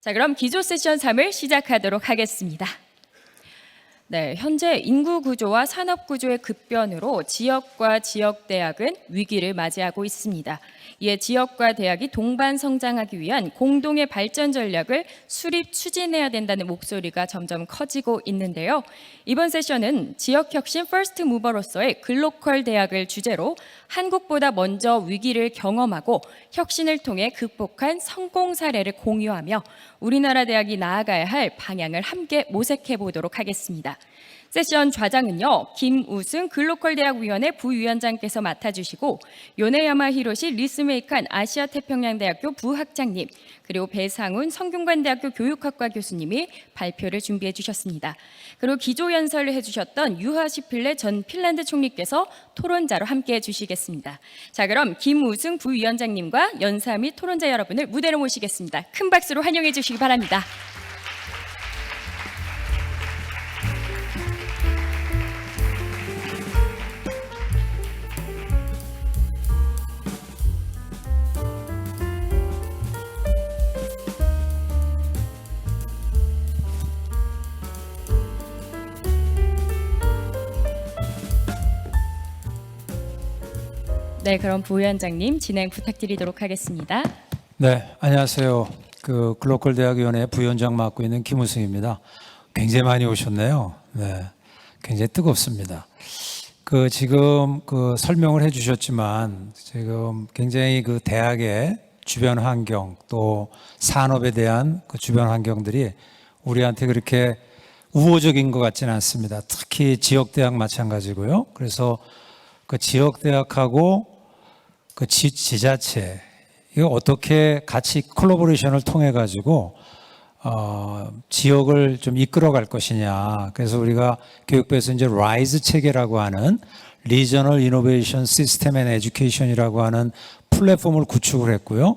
자, 그럼 기조 세션 3을 시작하도록 하겠습니다. 네, 현재 인구 구조와 산업 구조의 급변으로 지역과 지역 대학은 위기를 맞이하고 있습니다. 이에 지역과 대학이 동반 성장하기 위한 공동의 발전 전략을 수립 추진해야 된다는 목소리가 점점 커지고 있는데요. 이번 세션은 지역 혁신 퍼스트 무버로서의 글로컬 대학을 주제로 한국보다 먼저 위기를 경험하고 혁신을 통해 극복한 성공 사례를 공유하며 우리나라 대학이 나아가야 할 방향을 함께 모색해 보도록 하겠습니다. 세션 좌장은요, 김우승 글로컬대학위원회 부위원장께서 맡아주시고 요네야마 히로시 리스메이칸 아시아태평양대학교 부학장님, 그리고 배상훈 성균관대학교 교육학과 교수님이 발표를 준비해 주셨습니다. 그리고 기조연설을 해주셨던 유하시필레 전 핀란드 총리께서 토론자로 함께해 주시겠습니다. 자, 그럼 김우승 부위원장님과 연사 및 토론자 여러분을 무대로 모시겠습니다. 큰 박수로 환영해 주시기 바랍니다. 네, 그럼 부위원장님 진행 부탁드리도록 하겠습니다. 네, 안녕하세요. 글로컬 대학위원회 부위원장 맡고 있는 김우승입니다. 굉장히 많이 오셨네요. 네, 굉장히 뜨겁습니다. 지금 설명을 해주셨지만 지금 굉장히 대학의 주변 환경 또 산업에 대한 주변 환경들이 우리한테 그렇게 우호적인 것 같지는 않습니다. 특히 지역 대학 마찬가지고요. 그래서 지역 대학하고 지자체 이거 어떻게 같이 콜라보레이션을 통해 가지고 지역을 좀 이끌어갈 것이냐. 그래서 우리가 교육부에서 이제 라이즈 체계라고 하는 리저널 이노베이션 시스템 앤 에듀케이션이라고 하는 플랫폼을 구축을 했고요.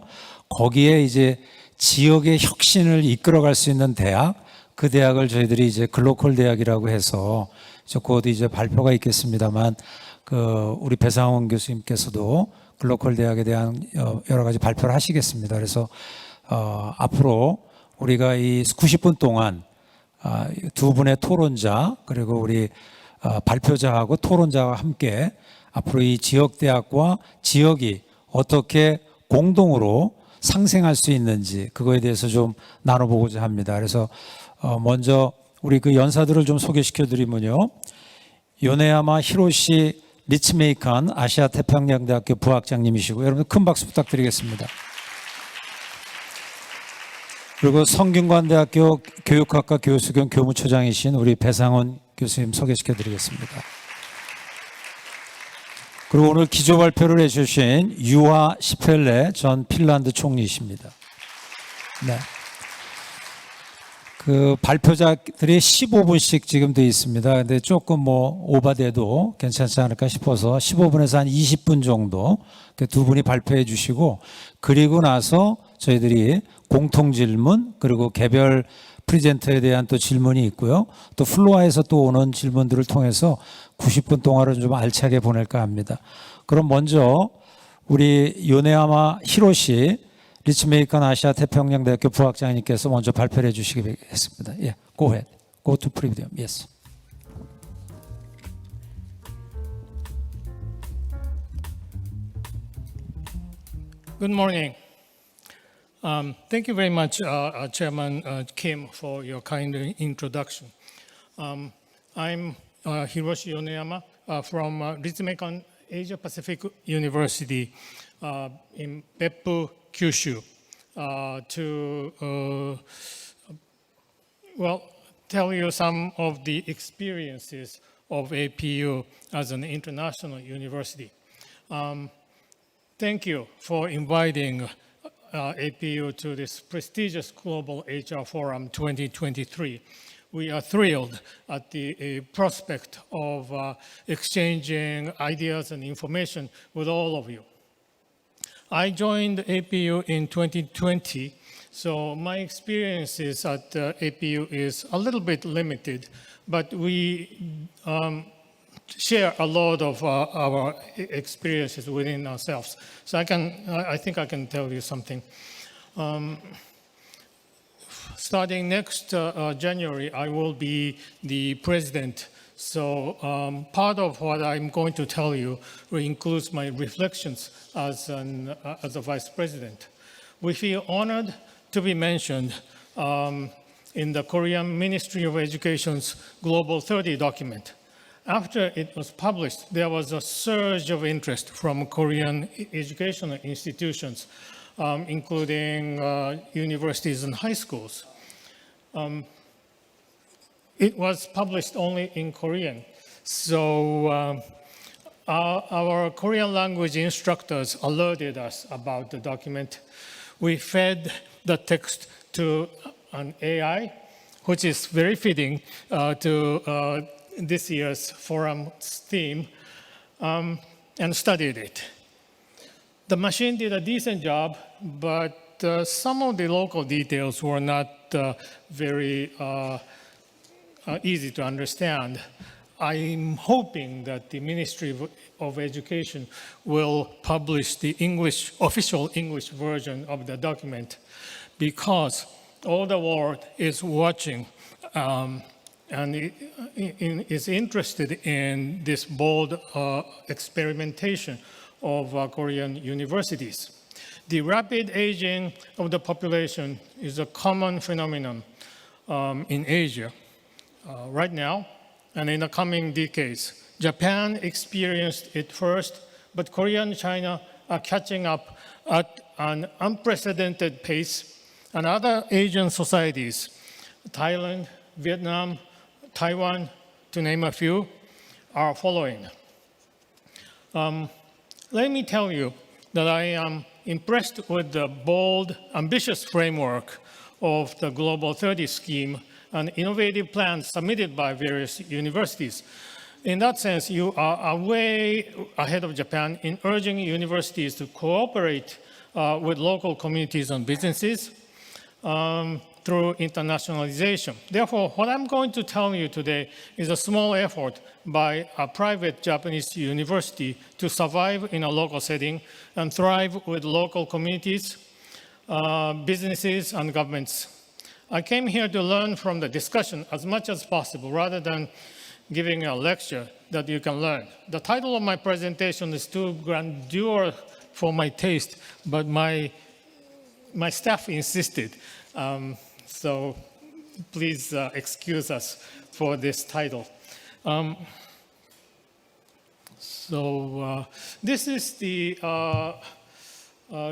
거기에 이제 지역의 혁신을 이끌어갈 수 있는 대학, 그 대학을 저희들이 이제 글로컬 대학이라고 해서 곧 이제 발표가 있겠습니다만 우리 배상훈 교수님께서도 글로컬 대학에 대한 여러 가지 발표를 하시겠습니다. 그래서 앞으로 우리가 이 90분 동안 두 분의 토론자 그리고 우리 발표자하고 토론자와 함께 앞으로 이 지역 대학과 지역이 어떻게 공동으로 상생할 수 있는지 그거에 대해서 좀 나눠보고자 합니다. 그래서 먼저 우리 연사들을 좀 소개시켜 드리면요. 요네야마 히로시 리츠메이칸 아시아태평양대학교 부학장님이시고 여러분 큰 박수 부탁드리겠습니다. 그리고 성균관대학교 교육학과 교수 겸 교무처장이신 우리 배상훈 교수님 소개시켜 드리겠습니다. 그리고 오늘 기조 발표를 해주신 유하 시펠레 전 핀란드 총리이십니다. 네. 발표자들이 15분씩 지금 되어 있습니다. 근데 조금 오바돼도 괜찮지 않을까 싶어서 15분에서 한 20분 정도 두 분이 발표해 주시고 그리고 나서 저희들이 공통 질문 그리고 개별 프리젠터에 대한 또 질문이 있고요. 또 플로어에서 또 오는 질문들을 통해서 90분 동안을 좀 알차게 보낼까 합니다. 그럼 먼저 우리 요네야마 히로시 리츠메이칸 아시아태평양대학교 부학장님께서 먼저 발표를 해주시겠습니다. 예, go ahead. Go to podium. Yes. Good morning. Thank you very much, Chairman Kim, for your kind introduction. I'm Hiroshi Yoneyama from Ritsumeikan Asia Pacific University in Beppu, Kyushu, to tell you some of the experiences of APU as an international university. Thank you for inviting APU to this prestigious Global HR Forum 2023. We are thrilled at the prospect of exchanging ideas and information with all of you. I joined APU in 2020, so my experiences at APU is a little bit limited, but we share a lot of our experiences within ourselves. So I think I can tell you something. starting next January, I will be the president. So part of what I'm going to tell you includes my reflections as a vice president. We feel honored to be mentioned in the Korean Ministry of Education's Global 30 document. After it was published, there was a surge of interest from Korean educational institutions, including universities and high schools. It was published only in Korean. So our Korean language instructors alerted us about the document. We fed the text to an AI, which is very fitting to this year's forum's theme, and studied it. The machine did a decent job, but some of the local details were not very easy to understand. I'm hoping that the Ministry of Education will publish the official English version of the document, because all the world is watching and is interested in this bold experimentation of Korean universities. The rapid aging of the population is a common phenomenon in Asia. Right now, and in the coming decades. Japan experienced it first, but Korea and China are catching up at an unprecedented pace, and other Asian societies, Thailand, Vietnam, Taiwan, to name a few, are following. Let me tell you that I am impressed with the bold, ambitious framework of the Global 30 scheme and innovative plans submitted by various universities. In that sense, you are way ahead of Japan in urging universities to cooperate with local communities and businesses through internationalization. Therefore, what I'm going to tell you today is a small effort by a private Japanese university to survive in a local setting and thrive with local communities, businesses, and governments. I came here to learn from the discussion as much as possible, rather than giving a lecture that you can learn. The title of my presentation is too grandeur for my taste, but my staff insisted. So please excuse us for this title. This is the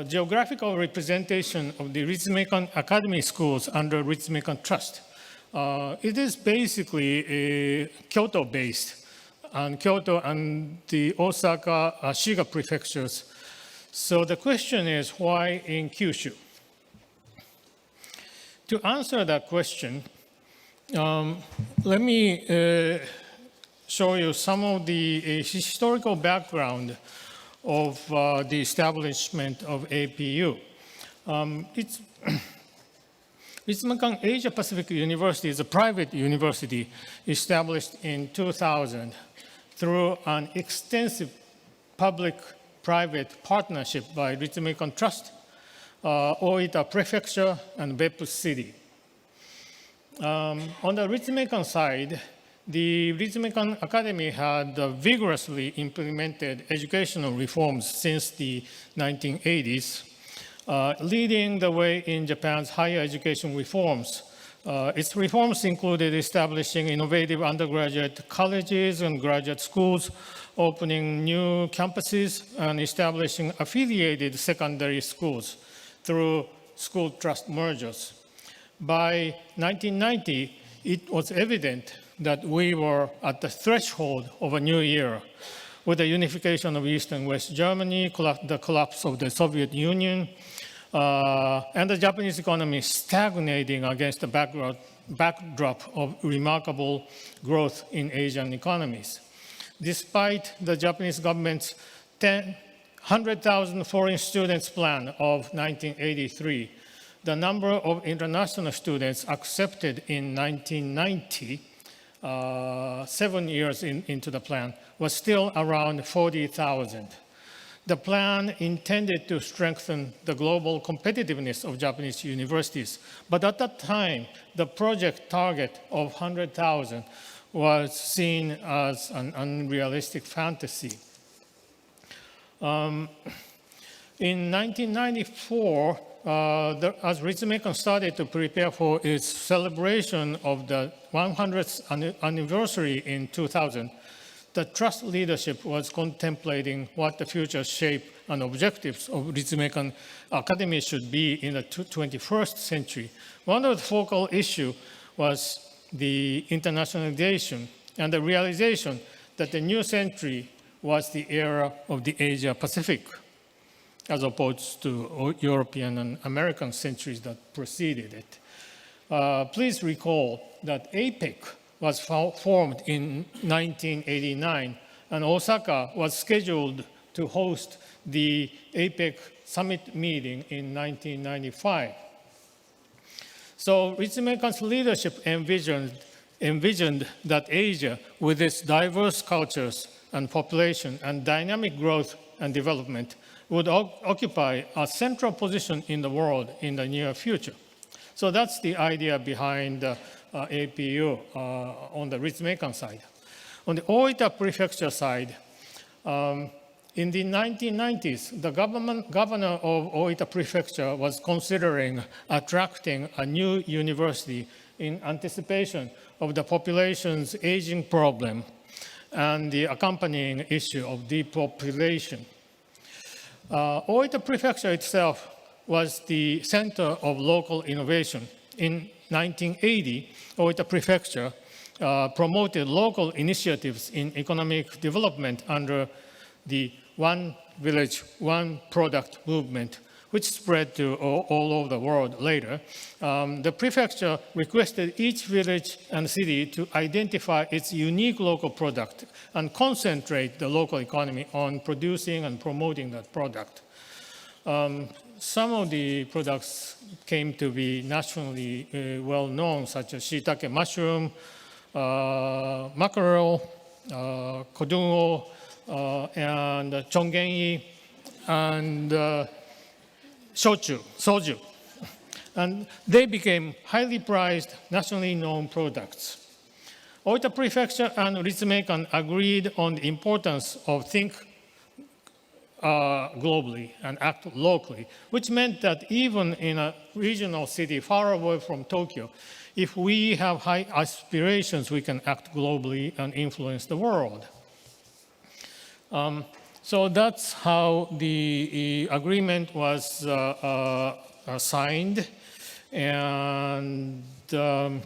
geographical representation of the Ritsumeikan Academy schools under Ritsumeikan Trust. It is basically Kyoto-based, and Kyoto and the Osaka, Shiga prefectures. So the question is, why in Kyushu? To answer that question, let me show you some of the historical background of the establishment of APU. Ritsumeikan Asia Pacific University is a private university established in 2000 through an extensive public-private partnership by Ritsumeikan Trust, Oita Prefecture, and Beppu City. On the Ritsumeikan side, the Ritsumeikan Academy had vigorously implemented educational reforms since the 1980s, leading the way in Japan's higher education reforms. Its reforms included establishing innovative undergraduate colleges and graduate schools, opening new campuses, and establishing affiliated secondary schools through school trust mergers. By 1990, it was evident that we were at the threshold of a new era, with the unification of East and West Germany, the collapse of the Soviet Union, and the Japanese economy stagnating against the backdrop of remarkable growth in Asian economies. Despite the Japanese government's 100,000 foreign students plan of 1983, the number of international students accepted in 1990, 7 years into the plan, was still around 40,000. The plan intended to strengthen the global competitiveness of Japanese universities, but at that time, the project target of 100,000 was seen as an unrealistic fantasy. In 1994, as Ritsumeikan started to prepare for its celebration of the 100th anniversary in 2000, the trust leadership was contemplating what the future shape and objectives of Ritsumeikan Academy should be in the 21st century. One of the focal issues was the internationalization and the realization that the new century was the era of the Asia Pacific, as opposed to European and American centuries that preceded it. Please recall that APEC was formed in 1989, and Osaka was scheduled to host the APEC summit meeting in 1995. So Ritsumeikan's leadership envisioned that Asia, with its diverse cultures and population and dynamic growth and development, would occupy a central position in the world in the near future. So that's the idea behind APU on the Ritsumeikan side. On the Oita Prefecture side, in the 1990s, the governor of Oita Prefecture was considering attracting a new university in anticipation of the population's aging problem and the accompanying issue of depopulation. Oita Prefecture itself was the center of local innovation. In 1980, Oita Prefecture promoted local initiatives in economic development under the One Village, One Product movement, which spread to all over the world later. The prefecture requested each village and city to identify its unique local product and concentrate the local economy on producing and promoting that product. Some of the products came to be nationally well known, such as shiitake mushroom, mackerel, kodungo, and chongengi, and soju. And they became highly prized, nationally known products. Oita Prefecture and Ritsumeikan agreed on the importance of think globally and act locally, which meant that even in a regional city far away from Tokyo, if we have high aspirations, we can act globally and influence the world. So that's how the agreement was signed. And a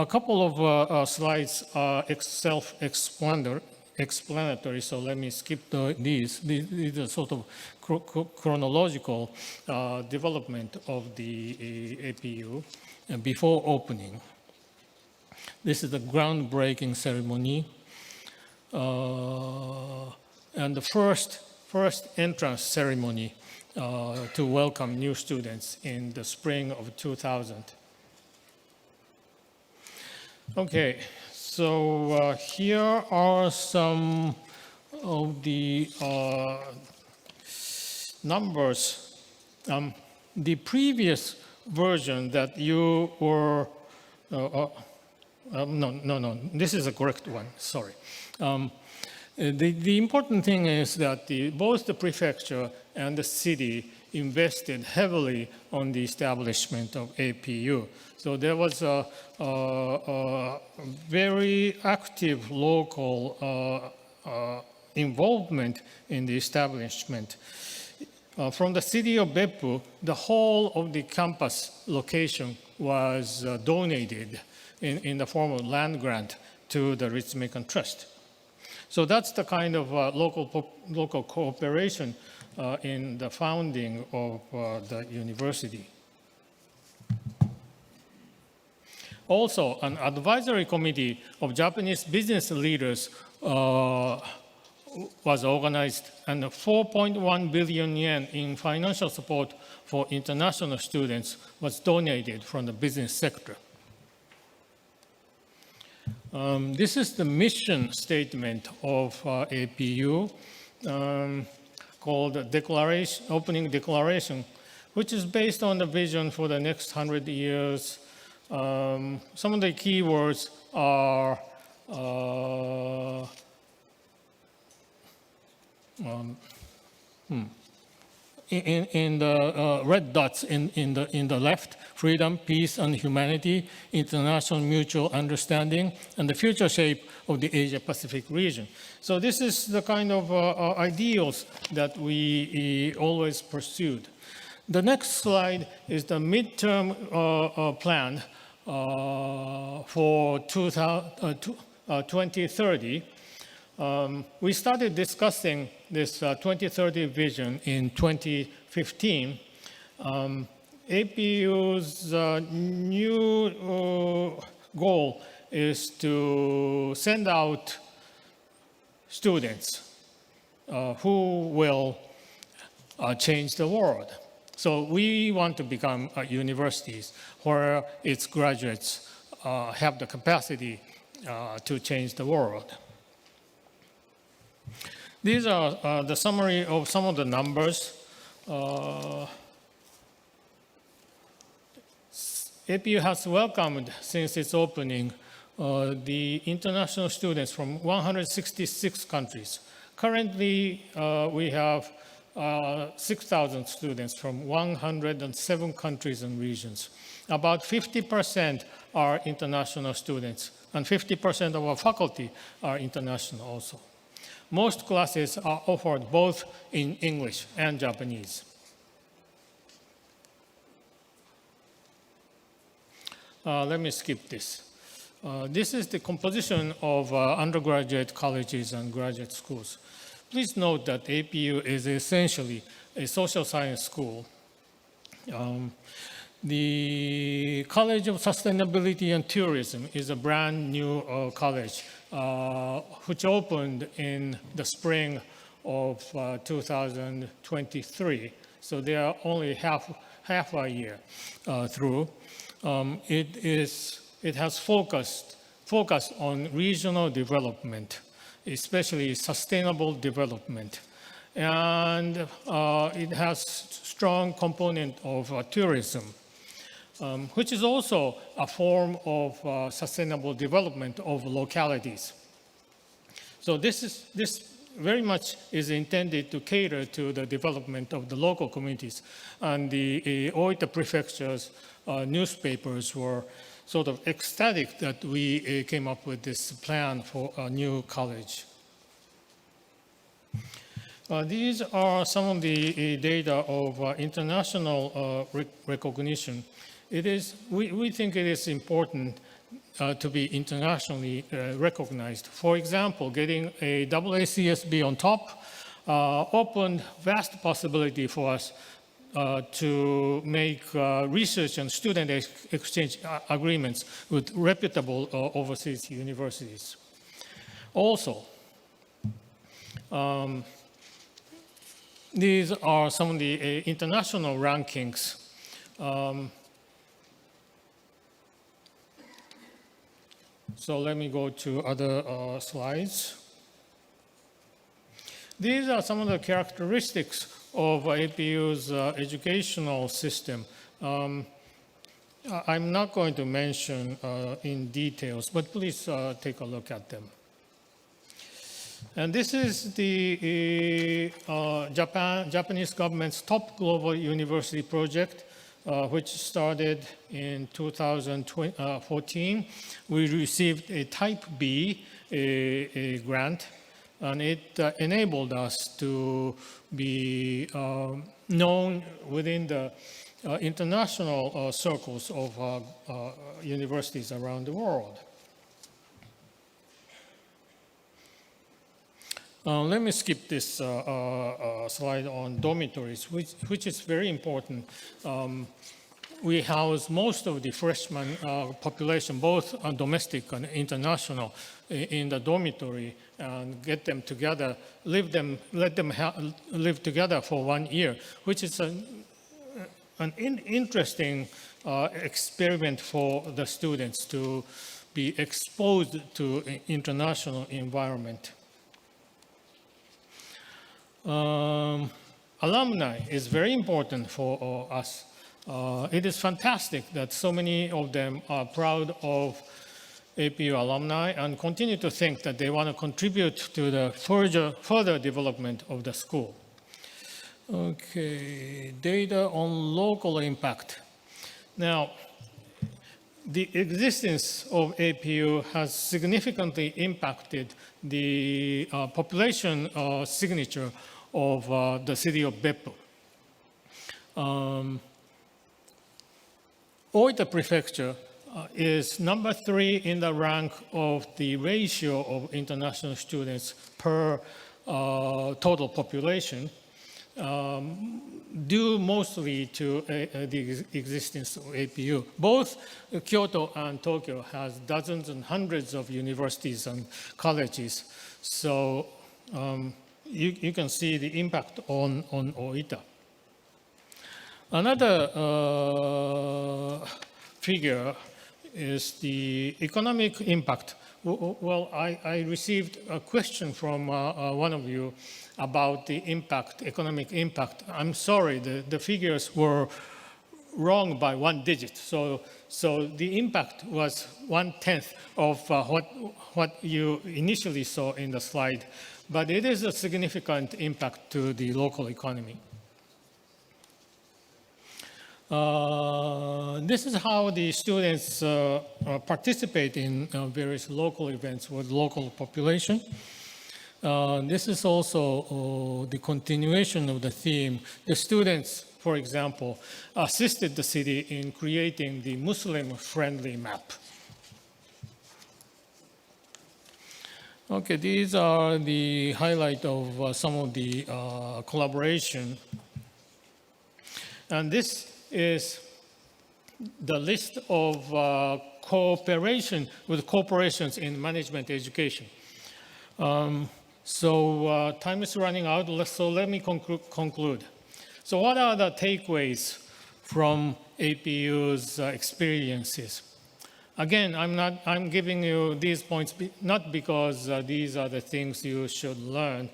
couple of slides are self-explanatory, so let me skip these. These are sort of chronological development of the APU before opening. This is the groundbreaking ceremony. And the first entrance ceremony to welcome new students in the spring of 2000. Okay, so here are some of the numbers. The previous version that you were, no, this is a correct one, sorry. The important thing is that both the prefecture and the city invested heavily on the establishment of APU. So there was a very active local involvement in the establishment. From the city of Beppu, the whole of the campus location was donated in the form of land grant to the Ritsumeikan Trust. So that's the kind of local cooperation in the founding of the university. Also, an advisory committee of Japanese business leaders was organized, and 4.1 billion yen in financial support for international students was donated from the business sector. This is the mission statement of APU. called Opening Declaration, which is based on the vision for the next 100 years. Some of the key words are in the red dots in the left: freedom, peace, and humanity, international mutual understanding, and the future shape of the Asia-Pacific region. So this is the kind of ideals that we always pursued. The next slide is the midterm plan for 2030. We started discussing this 2030 vision in 2015. APU's new goal is to send out students who will change the world. So we want to become universities where its graduates have the capacity to change the world. These are the summary of some of the numbers. APU has welcomed, since its opening, the international students from 166 countries. Currently, we have 6,000 students from 107 countries and regions. About 50% are international students, and 50% of our faculty are international also. Most classes are offered both in English and Japanese. Let me skip this. This is the composition of undergraduate colleges and graduate schools. Please note that APU is essentially a social science school. The College of Sustainability and Tourism is a brand new college which opened in the spring of 2023. So they are only half a year through. It has focused on regional development, especially sustainable development. And it has strong component of tourism, which is also a form of sustainable development of localities. So this very much is intended to cater to the development of the local communities. And the Oita Prefecture's newspapers were sort of ecstatic that we came up with this plan for a new college. These are some of the data of international recognition. We think it is important to be internationally recognized. For example, getting a AACSB on top opened vast possibility for us to make research and student exchange agreements with reputable overseas universities. Also, these are some of the international rankings. So let me go to other slides. These are some of the characteristics of APU's educational system. I'm not going to mention in details, but please take a look at them. And this is the Japanese government's top global university project, which started in 2014. We received a Type B grant, and it enabled us to be known within the international circles of universities around the world. Let me skip this slide on dormitories, which is very important. We house most of the freshman population, both domestic and international, in the dormitory, and get them together, let them live together for 1 year, which is an interesting experiment for the students to be exposed to international environment. Alumni is very important for us. It is fantastic that so many of them are proud of APU alumni and continue to think that they want to contribute to the further development of the school. Okay, data on local impact. Now, the existence of APU has significantly impacted the population signature of the city of Beppu. Oita Prefecture is number 3 in the rank of the ratio of international students per total population, due mostly to the existence of APU. Both Kyoto and Tokyo has dozens and hundreds of universities and colleges. So you can see the impact on Oita. Another figure is the economic impact. Well, I received a question from one of you about the impact, economic impact. I'm sorry, the figures were wrong by 1 digit. So the impact was 1/10 of what you initially saw in the slide, but it is a significant impact to the local economy. This is how the students participate in various local events with local population. This is also the continuation of the theme. The students, for example, assisted the city in creating the Muslim-friendly map. Okay, these are the highlight of some of the collaboration. And this is the list of cooperation with corporations in management education. Time is running out, so let me conclude. So what are the takeaways from APU's experiences? Again, I'm giving you these points not because these are the things you should learn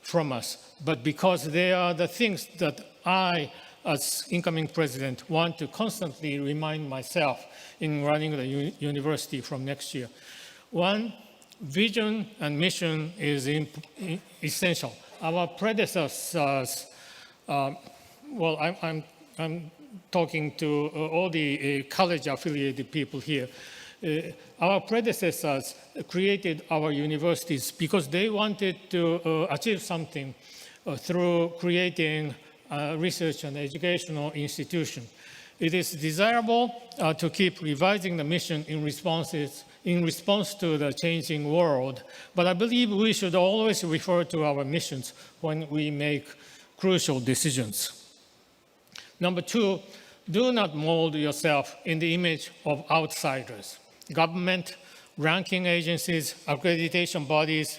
from us, but because they are the things that I, as incoming president, want to constantly remind myself in running the university from next year. One, vision and mission is essential. Our predecessors, well, I'm talking to all the college-affiliated people here. Our predecessors created our universities because they wanted to achieve something through creating research and educational institution. It is desirable to keep revising the mission in response to the changing world, but I believe we should always refer to our missions when we make crucial decisions. Number 2, do not mold yourself in the image of outsiders. Government, ranking agencies, accreditation bodies,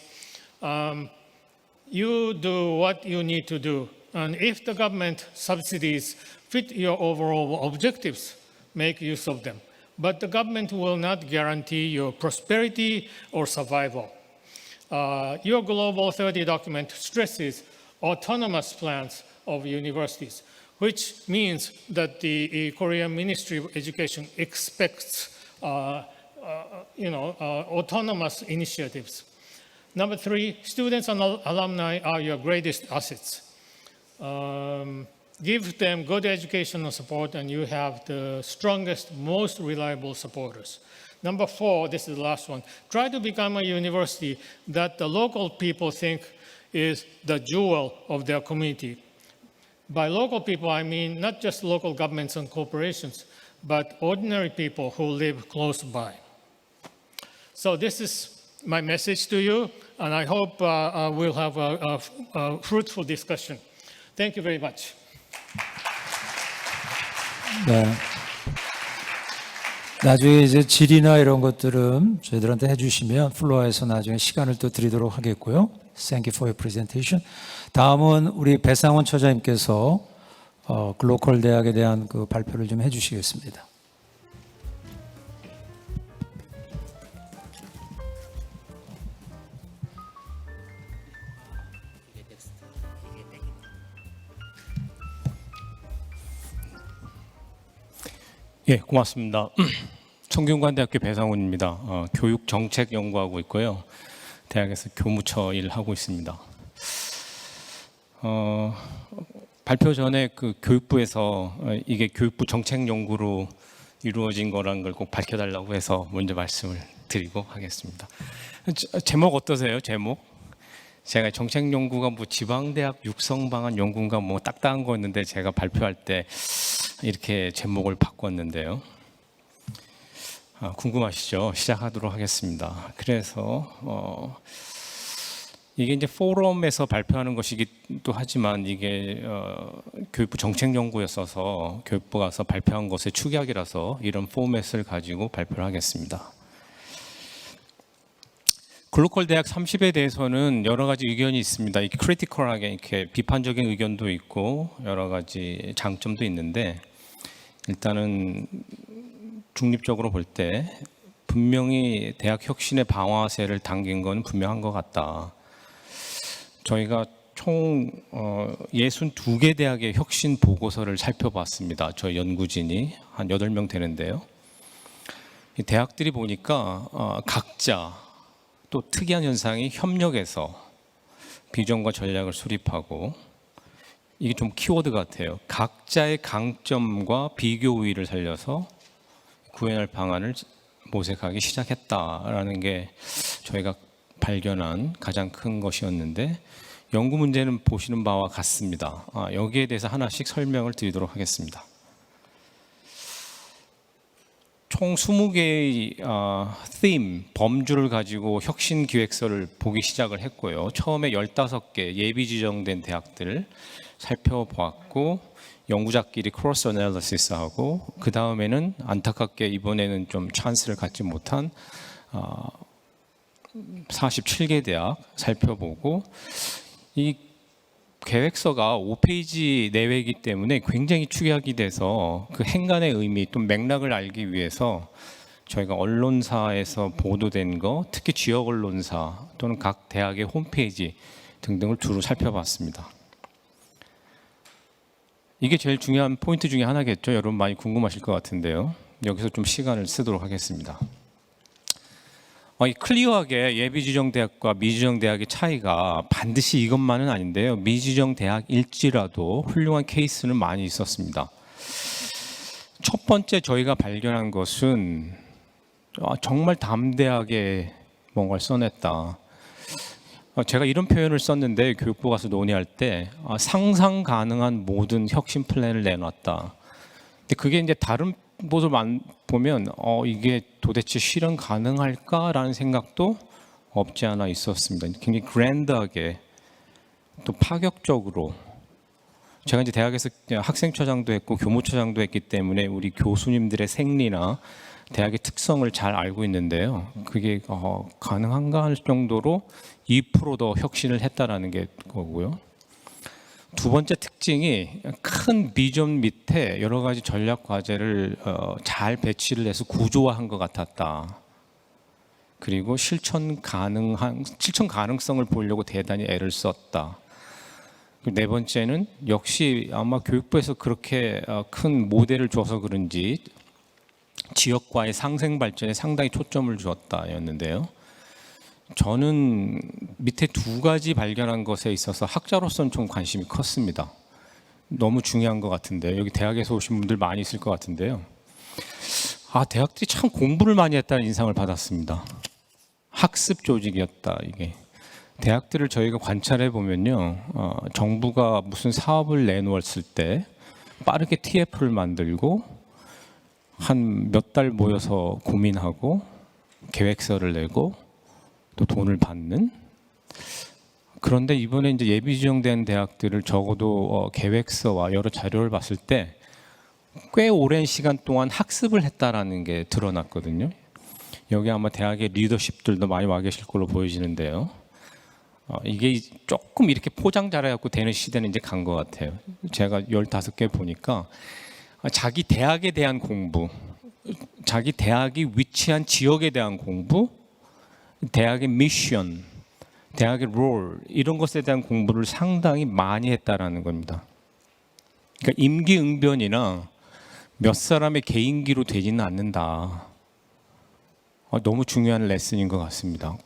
you do what you need to do. And if the government subsidies fit your overall objectives, make use of them. But the government will not guarantee your prosperity or survival. Your Global 30 document stresses autonomous plans of universities, which means that the Korean Ministry of Education expects autonomous initiatives. Number 3, students and alumni are your greatest assets. Give them good educational support and you have the strongest, most reliable supporters. Number 4, this is the last one. Try to become a university that the local people think is the jewel of their community. By local people, I mean not just local governments and corporations, but ordinary people who live close by. So this is my message to you, and I hope we'll have a fruitful discussion. Thank you very much. 네. 나중에 이제 질의나 이런 것들은 저희들한테 해주시면 플로어에서 나중에 시간을 또 드리도록 하겠고요. Thank you for your presentation. 다음은 우리 배상원 처장님께서 글로컬 대학에 대한 그 발표를 좀 해주시겠습니다. 예, 고맙습니다. 성균관대학교 배상훈입니다. 교육 정책 연구하고 있고요. 대학에서 교무처 일하고 있습니다. 발표 전에 그 교육부에서 이게 교육부 정책 연구로 이루어진 거라는 걸 꼭 밝혀달라고 해서 먼저 말씀을 드리고 하겠습니다. 제목 어떠세요? 제목? 제가 정책 연구가 뭐 지방대학 육성 방안 연구인가 뭐 딱딱한 거였는데 제가 발표할 때 이렇게 제목을 바꿨는데요. 궁금하시죠? 시작하도록 하겠습니다. 그래서 이게 이제 포럼에서 발표하는 것이기도 하지만 이게 교육부 정책 연구였어서 교육부가 가서 발표한 것의 축약이라서 이런 포맷을 가지고 발표를 하겠습니다. 글로컬 대학 30에 대해서는 여러 가지 의견이 있습니다. 이렇게 크리티컬하게 이렇게 비판적인 의견도 있고 여러 가지 장점도 있는데 일단은 중립적으로 볼 때 분명히 대학 혁신의 방아쇠를 당긴 건 분명한 것 같다. 저희가 총 62개 대학의 혁신 보고서를 살펴봤습니다. 저희 연구진이 한 8명 되는데요. 이 대학들이 보니까 각자 또 특이한 현상이 협력해서 비전과 전략을 수립하고 이게 좀 키워드 같아요. 각자의 강점과 비교 우위를 살려서 구현할 방안을 모색하기 시작했다라는 게 저희가 발견한 가장 큰 것이었는데 연구 문제는 보시는 바와 같습니다. 여기에 대해서 하나씩 설명을 드리도록 하겠습니다. 총 20개의 theme, 범주를 가지고 혁신 기획서를 보기 시작을 했고요. 처음에 15개 예비 지정된 대학들을 살펴보았고 연구자끼리 크로스 애널리시스하고 그 다음에는 안타깝게 이번에는 좀 찬스를 갖지 못한 47개 대학 살펴보고 이 계획서가 5페이지 내외이기 때문에 굉장히 축약이 돼서 그 행간의 의미 또 맥락을 알기 위해서 저희가 언론사에서 보도된 거 특히 지역 언론사 또는 각 대학의 홈페이지 등등을 두루 살펴봤습니다. 이게 제일 중요한 포인트 중에 하나겠죠. 여러분 많이 궁금하실 것 같은데요. 여기서 좀 시간을 쓰도록 하겠습니다. 클리어하게 예비지정 대학과 미지정 대학의 차이가 반드시 이것만은 아닌데요. 미지정 대학일지라도 훌륭한 케이스는 많이 있었습니다. 첫 번째 저희가 발견한 것은 정말 담대하게 뭔가를 써냈다. 제가 이런 표현을 썼는데 교육부 가서 논의할 때 상상 가능한 모든 혁신 플랜을 내놨다. 근데 그게 이제 다른 모습을 보면 이게 도대체 실현 가능할까라는 생각도 없지 않아 있었습니다. 굉장히 그랜드하게 또 파격적으로 제가 이제 대학에서 학생처장도 했고 교무처장도 했기 때문에 우리 교수님들의 생리나 대학의 특성을 잘 알고 있는데요. 그게 가능한가 할 정도로 2%더 혁신을 했다라는 게 거고요. 두 번째 특징이 큰 비전 밑에 여러 가지 전략 과제를 잘 배치를 해서 구조화한 것 같았다. 그리고 실천 가능성을 보려고 대단히 애를 썼다. 네 번째는 역시 아마 교육부에서 그렇게 큰 모델을 줘서 그런지 지역과의 상생 발전에 상당히 초점을 주었다였는데요. 저는 밑에 두 가지 발견한 것에 있어서 학자로서는 좀 관심이 컸습니다. 너무 중요한 것 같은데 여기 대학에서 오신 분들 많이 있을 것 같은데요. 대학들이 참 공부를 많이 했다는 인상을 받았습니다. 학습 조직이었다 이게. 대학들을 저희가 관찰해 보면요, 정부가 무슨 사업을 내놓았을 때 빠르게 TF를 만들고 한 몇 달 모여서 고민하고 계획서를 내고 또 돈을 받는. 그런데 이번에 이제 예비 지정된 대학들을 적어도 계획서와 여러 자료를 봤을 때 꽤 오랜 시간 동안 학습을 했다라는 게 드러났거든요. 여기 아마 대학의 리더십들도 많이 와 계실 걸로 보여지는데요. 이게 조금 이렇게 포장 잘해갖고 되는 시대는 이제 간 것 같아요. 제가 15개 보니까 자기 대학에 대한 공부, 자기 대학이 위치한 지역에 대한 공부, 대학의 미션, 대학의 롤 이런 것에 대한 공부를 상당히 많이 했다라는 겁니다. 그러니까 임기응변이나 몇 사람의 개인기로 되지는 않는다. 너무 중요한 레슨인 것 같습니다.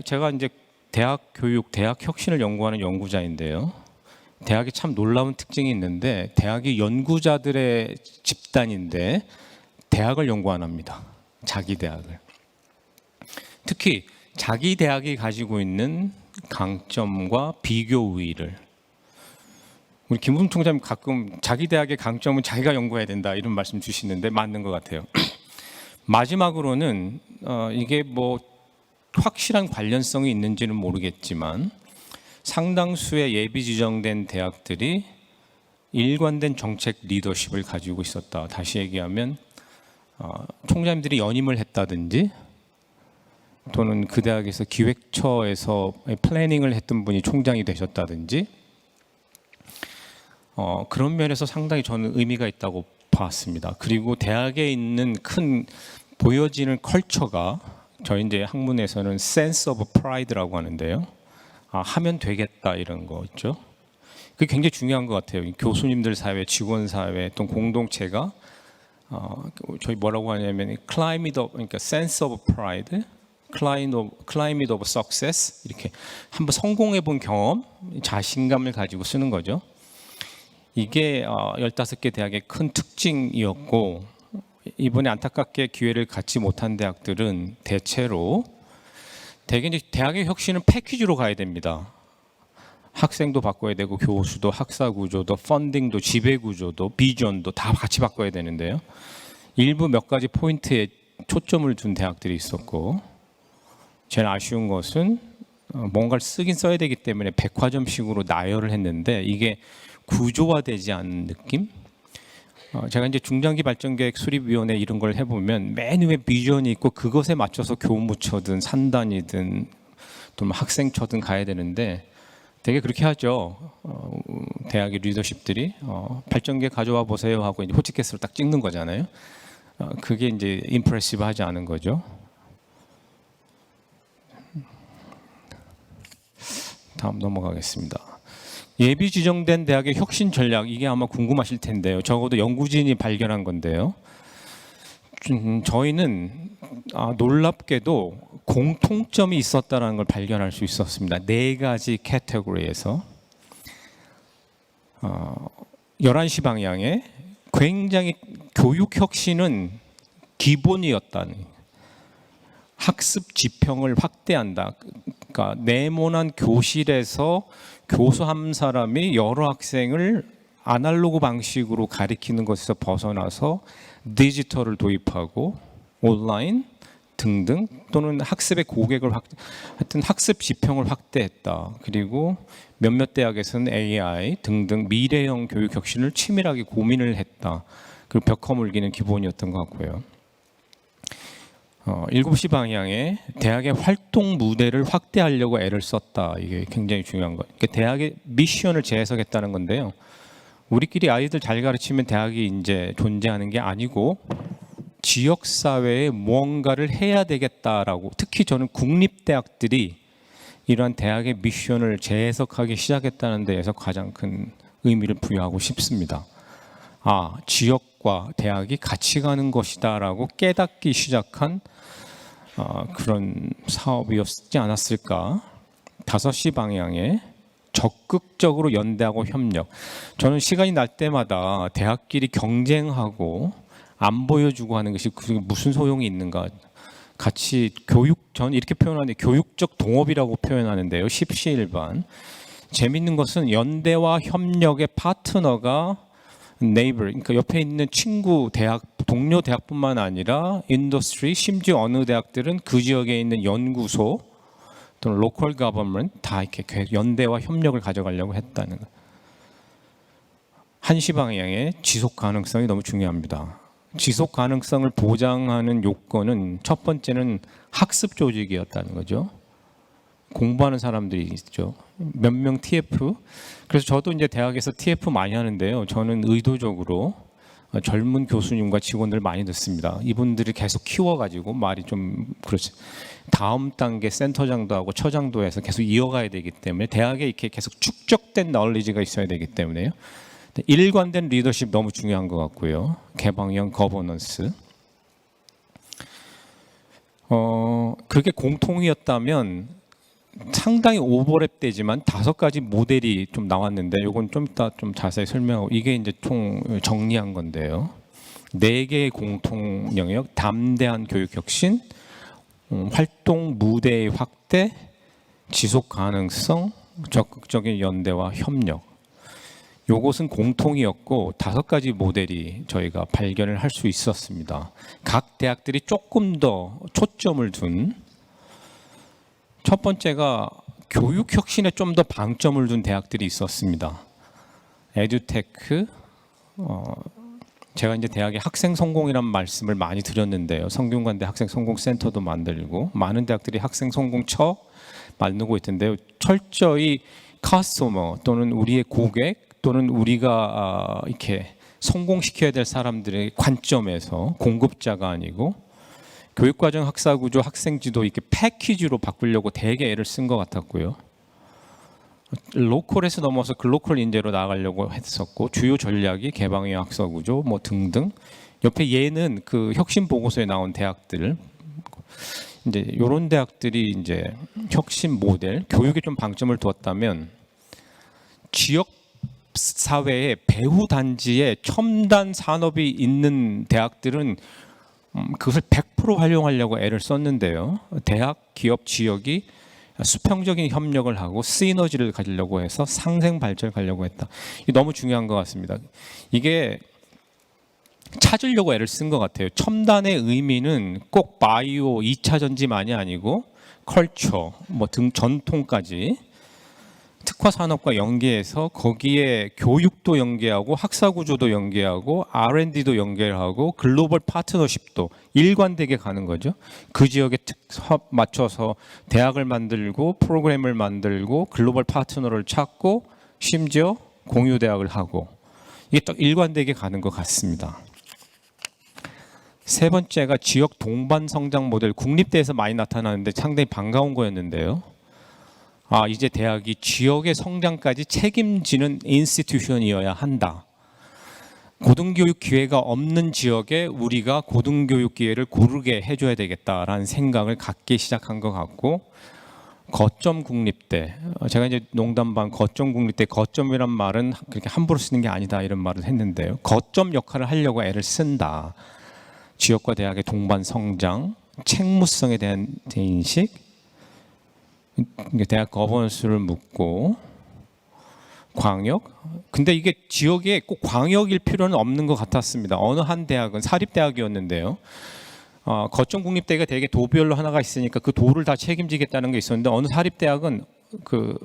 제가 이제 대학 교육, 대학 혁신을 연구하는 연구자인데요. 대학이 참 놀라운 특징이 있는데 대학이 연구자들의 집단인데 대학을 연구 안 합니다. 자기 대학을. 특히 자기 대학이 가지고 있는 강점과 비교 우위를 우리 김웅 총장님 가끔 자기 대학의 강점은 자기가 연구해야 된다 이런 말씀 주시는데 맞는 것 같아요. 마지막으로는 이게 뭐 확실한 관련성이 있는지는 모르겠지만 상당수의 예비 지정된 대학들이 일관된 정책 리더십을 가지고 있었다. 다시 얘기하면 총장님들이 연임을 했다든지 또는 그 대학에서 기획처에서 플래닝을 했던 분이 총장이 되셨다든지 그런 면에서 상당히 저는 의미가 있다고 봤습니다. 그리고 대학에 있는 큰 보여지는 컬처가 저희 이제 학문에서는 sense of pride라고 하는데요. 하면 되겠다 이런 거 있죠. 그게 굉장히 중요한 것 같아요. 교수님들 사회, 직원 사회, 또 공동체가 저희 뭐라고 하냐면 climate of, 그러니까 sense of pride, climate of success 이렇게 한번 성공해 본 경험, 자신감을 가지고 쓰는 거죠. 이게 15개 대학의 큰 특징이었고 이번에 안타깝게 기회를 갖지 못한 대학들은 대체로 대개 이제 대학의 혁신은 패키지로 가야 됩니다. 학생도 바꿔야 되고 교수도 학사 구조도 펀딩도 지배 구조도 비전도 다 같이 바꿔야 되는데요. 일부 몇 가지 포인트에 초점을 둔 대학들이 있었고 제일 아쉬운 것은 뭔가를 쓰긴 써야 되기 때문에 백화점식으로 나열을 했는데 이게 구조화되지 않은 느낌? 제가 이제 중장기 발전계획 수립위원회 이런 걸 해보면 맨 위에 비전이 있고 그것에 맞춰서 교무처든 산단이든 또 학생처든 가야 되는데 되게 그렇게 하죠. 대학의 리더십들이 발전계획 가져와 보세요 하고 이제 호치케스로 딱 찍는 거잖아요. 그게 이제 임프레시브하지 않은 거죠. 다음 넘어가겠습니다. 예비 지정된 대학의 혁신 전략 이게 아마 궁금하실 텐데요. 적어도 연구진이 발견한 건데요. 저희는 놀랍게도 공통점이 있었다는 걸 발견할 수 있었습니다. 4가지 카테고리에서 11시 방향에 굉장히 교육 혁신은 기본이었다는 학습 지평을 확대한다. 그러니까 네모난 교실에서 교수 한 사람이 여러 학생을 아날로그 방식으로 가리키는 것에서 벗어나서 디지털을 도입하고 온라인 등등 또는 학습의 고객을 하여튼 학습 지평을 확대했다. 그리고 몇몇 대학에서는 AI 등등 미래형 교육 혁신을 치밀하게 고민을 했다. 그리고 벽 허물기는 기본이었던 것 같고요. 7시 방향에 대학의 활동 무대를 확대하려고 애를 썼다. 이게 굉장히 중요한 거예요. 그러니까 대학의 미션을 재해석했다는 건데요. 우리끼리 아이들 잘 가르치면 대학이 이제 존재하는 게 아니고 지역 사회에 무언가를 해야 되겠다라고 특히 저는 국립대학들이 이러한 대학의 미션을 재해석하기 시작했다는 데에서 가장 큰 의미를 부여하고 싶습니다. 지역과 대학이 같이 가는 것이다라고 깨닫기 시작한 그런 사업이었지 않았을까. 5시 방향에 적극적으로 연대하고 협력. 저는 시간이 날 때마다 대학끼리 경쟁하고 안 보여주고 하는 것이 무슨 소용이 있는가. 같이 저는 이렇게 표현하는데 교육적 동업이라고 표현하는데요. 십시일반. 재밌는 것은 연대와 협력의 파트너가 네이버, 그러니까 옆에 있는 친구 대학, 동료 대학뿐만 아니라 인더스트리, 심지어 어느 대학들은 그 지역에 있는 연구소 또는 로컬 거버먼트 다 이렇게 연대와 협력을 가져가려고 했다는 것. 1시 방향의 지속 가능성이 너무 중요합니다. 지속 가능성을 보장하는 요건은 첫 번째는 학습 조직이었다는 거죠. 공부하는 사람들이 있죠. 몇 명 TF. 그래서 저도 이제 대학에서 TF 많이 하는데요. 저는 의도적으로 젊은 교수님과 직원들 많이 듣습니다. 이분들이 계속 키워가지고 말이 좀 그렇지. 다음 단계 센터장도 하고 처장도 해서 계속 이어가야 되기 때문에 대학에 이렇게 계속 축적된 널리지가 있어야 되기 때문에요. 일관된 리더십 너무 중요한 것 같고요. 개방형 거버넌스. 그게 공통이었다면 상당히 오버랩 되지만 5가지 모델이 좀 나왔는데 이건 좀 이따 좀 자세히 설명하고 이게 이제 총 정리한 건데요. 4개의 공통 영역: 담대한 교육 혁신, 활동 무대의 확대, 지속 가능성, 적극적인 연대와 협력. 요것은 공통이었고 5가지 모델이 저희가 발견을 할 수 있었습니다. 각 대학들이 조금 더 초점을 둔, 첫 번째가 교육 혁신에 좀 더 방점을 둔 대학들이 있었습니다. 에듀테크, 제가 이제 대학의 학생 성공이란 말씀을 많이 드렸는데요. 성균관대 학생 성공 센터도 만들고 많은 대학들이 학생 성공처 만들고 있던데요. 철저히 커스터머 또는 우리의 고객 또는 우리가 이렇게 성공시켜야 될 사람들의 관점에서 공급자가 아니고 교육과정 학사구조 학생지도 이렇게 패키지로 바꾸려고 되게 애를 쓴 것 같았고요. 로컬에서 넘어서 글로컬 인재로 나가려고 했었고 주요 전략이 개방형 학사구조 뭐 등등. 옆에 얘는 그 혁신 보고서에 나온 대학들 이제 이런 대학들이 이제 혁신 모델 교육에 좀 방점을 두었다면 지역 사회에 배후 단지에 첨단 산업이 있는 대학들은 그것을 100% 활용하려고 애를 썼는데요. 대학, 기업, 지역이 수평적인 협력을 하고 시너지를 가지려고 해서 상생 발전을 가려고 했다. 이게 너무 중요한 것 같습니다. 이게 찾으려고 애를 쓴 것 같아요. 첨단의 의미는 꼭 바이오 2차 전지만이 아니고 컬처, 뭐 등 전통까지 특화 산업과 연계해서 거기에 교육도 연계하고 학사구조도 연계하고 R&D도 연계하고 글로벌 파트너십도 일관되게 가는 거죠. 그 지역에 맞춰서 대학을 만들고 프로그램을 만들고 글로벌 파트너를 찾고 심지어 공유 대학을 하고 이게 딱 일관되게 가는 것 같습니다. 세 번째가 지역 동반 성장 모델. 국립대에서 많이 나타나는데 상당히 반가운 거였는데요. 이제 대학이 지역의 성장까지 책임지는 인스티튜션이어야 한다. 고등교육 기회가 없는 지역에 우리가 고등교육 기회를 고르게 해줘야 되겠다라는 생각을 갖기 시작한 것 같고, 거점 국립대, 제가 이제 농담 반 거점 국립대, 거점이란 말은 그렇게 함부로 쓰는 게 아니다 이런 말을 했는데요. 거점 역할을 하려고 애를 쓴다. 지역과 대학의 동반 성장, 책무성에 대한 인식, 대학 거버넌스를 묻고 광역. 근데 이게 지역에 꼭 광역일 필요는 없는 것 같았습니다. 어느 한 대학은 사립대학이었는데요. 거점 국립대가 되게 도별로 하나가 있으니까 그 도를 다 책임지겠다는 게 있었는데 어느 사립대학은 그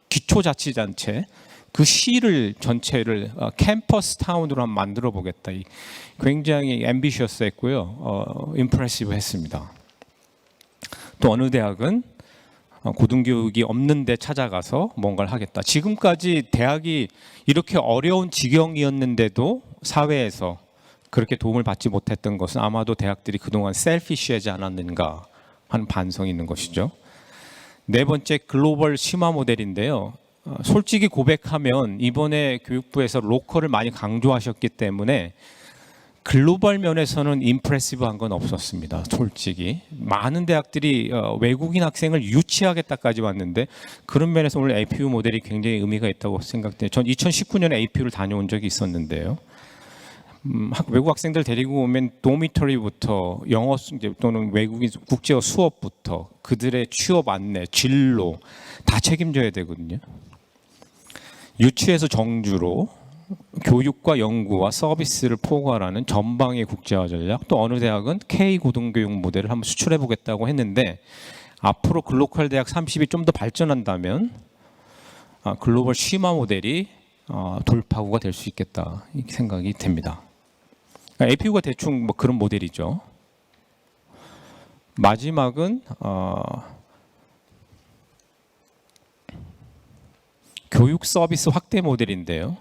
기초자치단체 그 시를 전체를 캠퍼스 타운으로 한번 만들어 보겠다. 굉장히 앰비셔스했고요. 임프레시브했습니다. 또 어느 대학은 고등교육이 없는 데 찾아가서 뭔가를 하겠다. 지금까지 대학이 이렇게 어려운 지경이었는데도 사회에서 그렇게 도움을 받지 못했던 것은 아마도 대학들이 그동안 셀피시하지 않았는가 하는 반성이 있는 것이죠. 네 번째, 글로벌 심화 모델인데요. 솔직히 고백하면 이번에 교육부에서 로컬을 많이 강조하셨기 때문에 글로벌 면에서는 임프레시브한 건 없었습니다. 솔직히 많은 대학들이 외국인 학생을 유치하겠다까지 왔는데 그런 면에서 오늘 APU 모델이 굉장히 의미가 있다고 생각돼요. 전 2019년에 APU를 다녀온 적이 있었는데요. 외국 학생들 데리고 오면 도미터리부터 영어 또는 외국인 국제어 수업부터 그들의 취업 안내, 진로 다 책임져야 되거든요. 유치에서 정주로 교육과 연구와 서비스를 포괄하는 전방의 국제화 전략. 또 어느 대학은 K 고등교육 모델을 한번 수출해 보겠다고 했는데 앞으로 글로컬 대학 30이 좀 더 발전한다면 글로벌 심화 모델이 돌파구가 될 수 있겠다 이렇게 생각이 됩니다. APU가 대충 뭐 그런 모델이죠. 마지막은 교육 서비스 확대 모델인데요.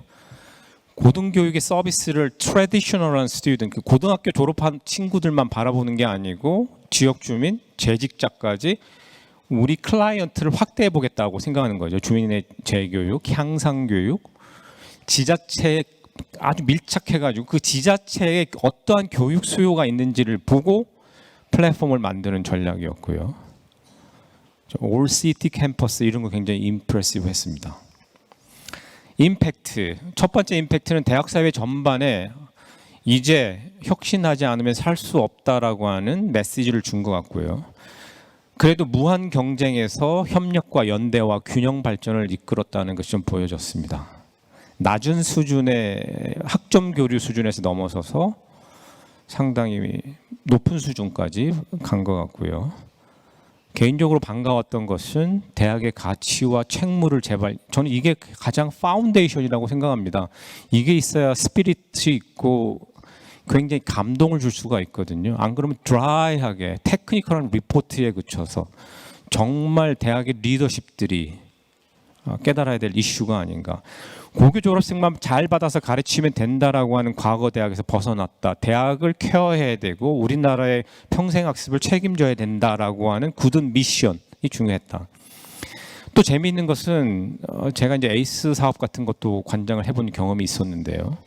고등교육의 서비스를 트래디셔널한 스튜던트, 고등학교 졸업한 친구들만 바라보는 게 아니고 지역 주민, 재직자까지 우리 클라이언트를 확대해 보겠다고 생각하는 거죠. 주민의 재교육, 향상교육, 지자체에 아주 밀착해가지고 그 지자체에 어떠한 교육 수요가 있는지를 보고 플랫폼을 만드는 전략이었고요. 올 시티 캠퍼스 이런 거 굉장히 임프레시브했습니다. 임팩트, 첫 번째 임팩트는 대학 사회 전반에 이제 혁신하지 않으면 살 수 없다라고 하는 메시지를 준 것 같고요. 그래도 무한 경쟁에서 협력과 연대와 균형 발전을 이끌었다는 것이 좀 보여졌습니다. 낮은 수준의 학점 교류 수준에서 넘어서서 상당히 높은 수준까지 간 것 같고요. 개인적으로 반가웠던 것은 대학의 가치와 책무를 저는 이게 가장 파운데이션이라고 생각합니다. 이게 있어야 스피릿이 있고 굉장히 감동을 줄 수가 있거든요. 안 그러면 드라이하게 테크니컬한 리포트에 그쳐서 정말 대학의 리더십들이 깨달아야 될 이슈가 아닌가. 고교 졸업생만 잘 받아서 가르치면 된다라고 하는 과거 대학에서 벗어났다. 대학을 케어해야 되고 우리나라의 평생학습을 책임져야 된다라고 하는 굳은 미션이 중요했다. 또 재미있는 것은 제가 이제 에이스 사업 같은 것도 관장을 해본 경험이 있었는데요.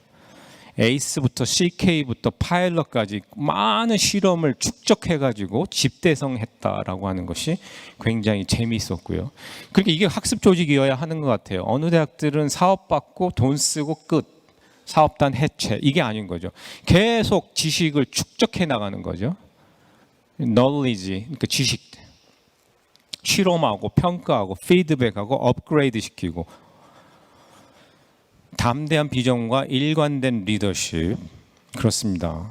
에이스부터 CK부터 파일럿까지 많은 실험을 축적해가지고 집대성했다라고 하는 것이 굉장히 재미있었고요. 그러니까 이게 학습 조직이어야 하는 것 같아요. 어느 대학들은 사업 받고 돈 쓰고 끝, 사업단 해체, 이게 아닌 거죠. 계속 지식을 축적해 나가는 거죠. knowledge, 그러니까 지식, 실험하고 평가하고 피드백하고 업그레이드 시키고, 담대한 비전과 일관된 리더십, 그렇습니다.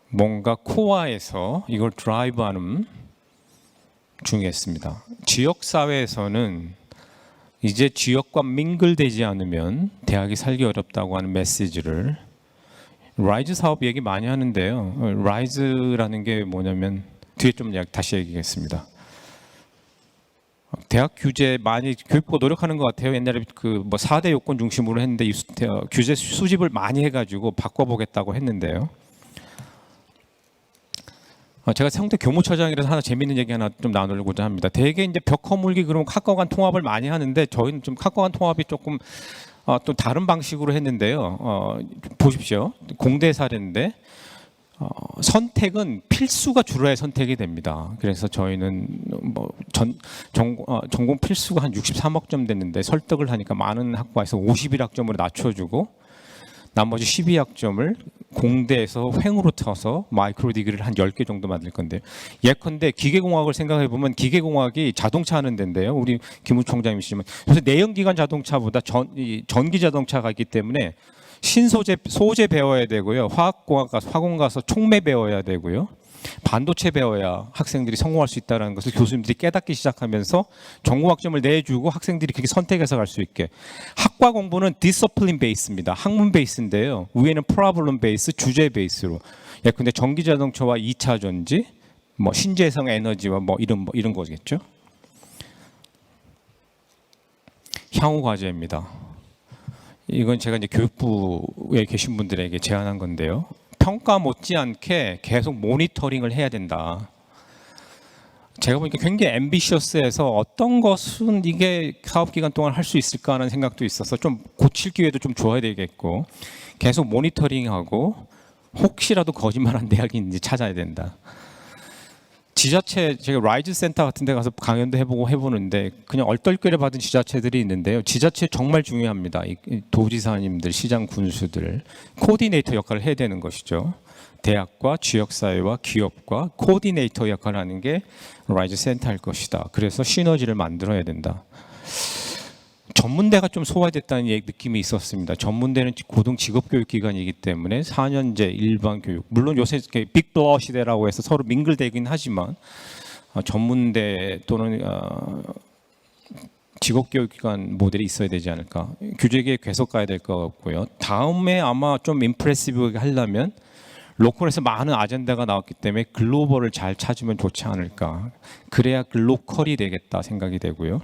뭔가 코어에서 이걸 드라이브하는 중요했습니다. 지역사회에서는 이제 지역과 민글되지 않으면 대학이 살기 어렵다고 하는 메시지를, 라이즈 사업 얘기 많이 하는데요. 라이즈라는 게 뭐냐면 뒤에 좀 다시 얘기하겠습니다. 대학 규제 많이 교육부가 노력하는 것 같아요. 옛날에 그 뭐 4대 요건 중심으로 했는데 규제 수집을 많이 해가지고 바꿔보겠다고 했는데요. 제가 성대 교무처장이라서 하나 재밌는 얘기 하나 좀 나누고자 합니다. 대개 이제 벽 허물기 그러면 학과 간 통합을 많이 하는데 저희는 좀 학과 간 통합이 조금 또 다른 방식으로 했는데요. 보십시오. 공대 사례인데 선택은 필수가 줄어야 선택이 됩니다. 그래서 저희는 뭐 전공 필수가 한 63학점 됐는데 설득을 하니까 많은 학과에서 51학점으로 낮춰주고 나머지 12학점을 공대에서 횡으로 쳐서 마이크로 디그리를 한 10개 정도 만들 건데요. 예컨대 기계공학을 생각해 보면 기계공학이 자동차 하는 데인데요. 우리 김우 총장님이시지만 요새 내연기관 자동차보다 전기 자동차가 있기 때문에 소재 배워야 되고요. 화학공학 가서 화공 가서 촉매 배워야 되고요. 반도체 배워야 학생들이 성공할 수 있다는 것을 교수님들이 깨닫기 시작하면서 전공학점을 내주고 학생들이 그렇게 선택해서 갈 수 있게. 학과 공부는 디서플린 베이스입니다. 학문 베이스인데요. 위에는 프로블럼 베이스, 주제 베이스로. 근데 전기 자동차와 2차 전지, 뭐 신재생 에너지와 뭐 이런 거겠죠. 향후 과제입니다. 이건 제가 이제 교육부에 계신 분들에게 제안한 건데요. 평가 못지않게 계속 모니터링을 해야 된다. 제가 보니까 굉장히 앰비셔스해서 어떤 것은 이게 사업 기간 동안 할 수 있을까 하는 생각도 있어서 좀 고칠 기회도 좀 줘야 되겠고 계속 모니터링하고 혹시라도 거짓말한 대학이 있는지 찾아야 된다. 지자체, 제가 라이즈 센터 같은 데 가서 강연도 해보는데 그냥 얼떨결에 받은 지자체들이 있는데요. 지자체 정말 중요합니다. 도지사님들, 시장 군수들 코디네이터 역할을 해야 되는 것이죠. 대학과 지역사회와 기업과 코디네이터 역할을 하는 게 라이즈 센터일 것이다. 그래서 시너지를 만들어야 된다. 전문대가 좀 소화됐다는 느낌이 있었습니다. 전문대는 고등 직업교육기관이기 때문에 4년제 일반 교육, 물론 요새 빅블러 시대라고 해서 서로 민글되긴 하지만 전문대 또는 직업교육기관 모델이 있어야 되지 않을까. 규제계에 계속 가야 될 것 같고요. 다음에 아마 좀 임프레시브하게 하려면 로컬에서 많은 아젠다가 나왔기 때문에 글로벌을 잘 찾으면 좋지 않을까. 그래야 글로컬이 되겠다 생각이 되고요.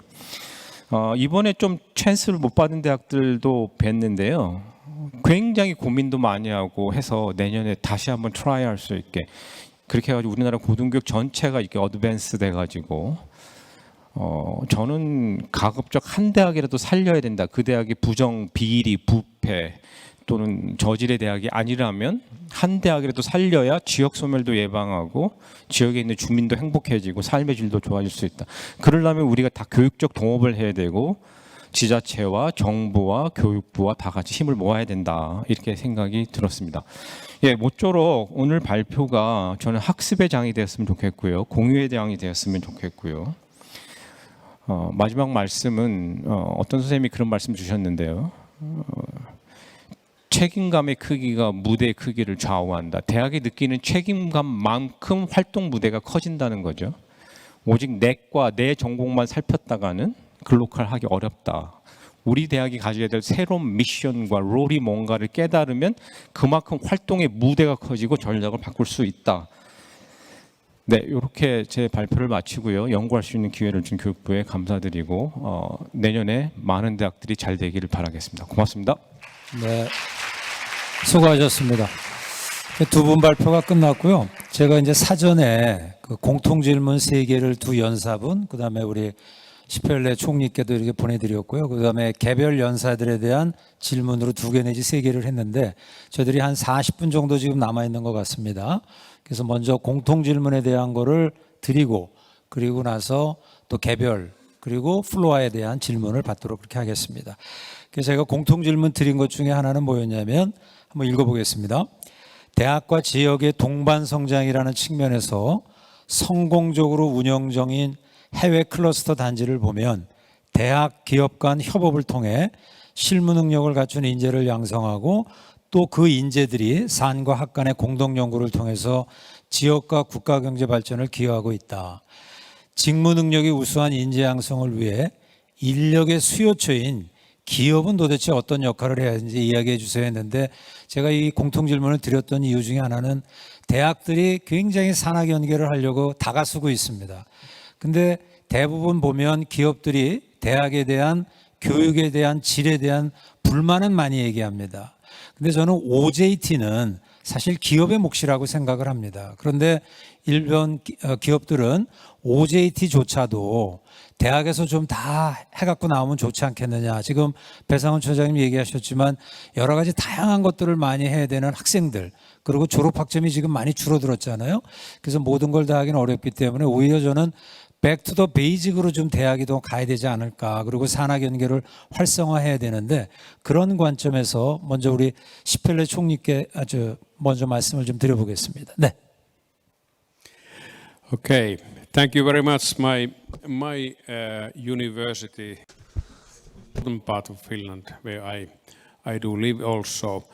이번에 좀 찬스를 못 받은 대학들도 뵀는데요. 굉장히 고민도 많이 하고 해서 내년에 다시 한번 트라이할 수 있게 그렇게 해가지고 우리나라 고등교육 전체가 이렇게 어드밴스 돼가지고 저는 가급적 한 대학이라도 살려야 된다. 그 대학이 부정, 비리, 부패 또는 저질의 대학이 아니라면 한 대학이라도 살려야 지역 소멸도 예방하고 지역에 있는 주민도 행복해지고 삶의 질도 좋아질 수 있다. 그러려면 우리가 다 교육적 동업을 해야 되고 지자체와 정부와 교육부와 다 같이 힘을 모아야 된다. 이렇게 생각이 들었습니다. 예, 모쪼록 오늘 발표가 저는 학습의 장이 되었으면 좋겠고요. 공유의 장이 되었으면 좋겠고요. 마지막 말씀은 어떤 선생님이 그런 말씀 주셨는데요. 책임감의 크기가 무대의 크기를 좌우한다. 대학이 느끼는 책임감만큼 활동 무대가 커진다는 거죠. 오직 내 전공만 살폈다가는 글로컬 하기 어렵다. 우리 대학이 가져야 될 새로운 미션과 롤이 뭔가를 깨달으면 그만큼 활동의 무대가 커지고 전략을 바꿀 수 있다. 네, 이렇게 제 발표를 마치고요. 연구할 수 있는 기회를 준 교육부에 감사드리고 내년에 많은 대학들이 잘 되기를 바라겠습니다. 고맙습니다. 네, 수고하셨습니다. 두 분 발표가 끝났고요. 제가 이제 사전에 그 공통 질문 3개를 두 연사분, 그다음에 우리 시펠레 총리께도 이렇게 보내드렸고요. 그다음에 개별 연사들에 대한 질문으로 2개 내지 3개를 했는데 저희들이 한 40분 정도 지금 남아 있는 것 같습니다. 그래서 먼저 공통 질문에 대한 거를 드리고 그리고 나서 또 개별 그리고 플로아에 대한 질문을 받도록 그렇게 하겠습니다. 그래서 제가 공통 질문 드린 것 중에 하나는 뭐였냐면 한번 읽어보겠습니다. 대학과 지역의 동반 성장이라는 측면에서 성공적으로 운영 중인 해외 클러스터 단지를 보면 대학 기업 간 협업을 통해 실무 능력을 갖춘 인재를 양성하고 또 그 인재들이 산과 학 간의 공동 연구를 통해서 지역과 국가 경제 발전을 기여하고 있다. 직무 능력이 우수한 인재 양성을 위해 인력의 수요처인 기업은 도대체 어떤 역할을 해야 하는지 이야기해 주세요 했는데 제가 이 공통 질문을 드렸던 이유 중에 하나는 대학들이 굉장히 산학 연계를 하려고 다가서고 있습니다. 근데 대부분 보면 기업들이 대학에 대한 교육에 대한 질에 대한 불만은 많이 얘기합니다. 근데 저는 OJT는 사실 기업의 몫이라고 생각을 합니다. 그런데 일본 기업들은 OJT조차도 대학에서 좀 다 해갖고 나오면 좋지 않겠느냐. 지금 배상훈 처장님 얘기하셨지만 여러 가지 다양한 것들을 많이 해야 되는 학생들 그리고 졸업학점이 지금 많이 줄어들었잖아요. 그래서 모든 걸 다 하기는 어렵기 때문에 오히려 저는 백투더 베이직으로 좀 대학이 더 가야 되지 않을까. 그리고 산학 연계를 활성화해야 되는데 그런 관점에서 먼저 우리 시펠레 총리께 아주 먼저 말씀을 좀 드려보겠습니다. 네. Okay, thank you very much. My university, northern part of Finland, where I do live also,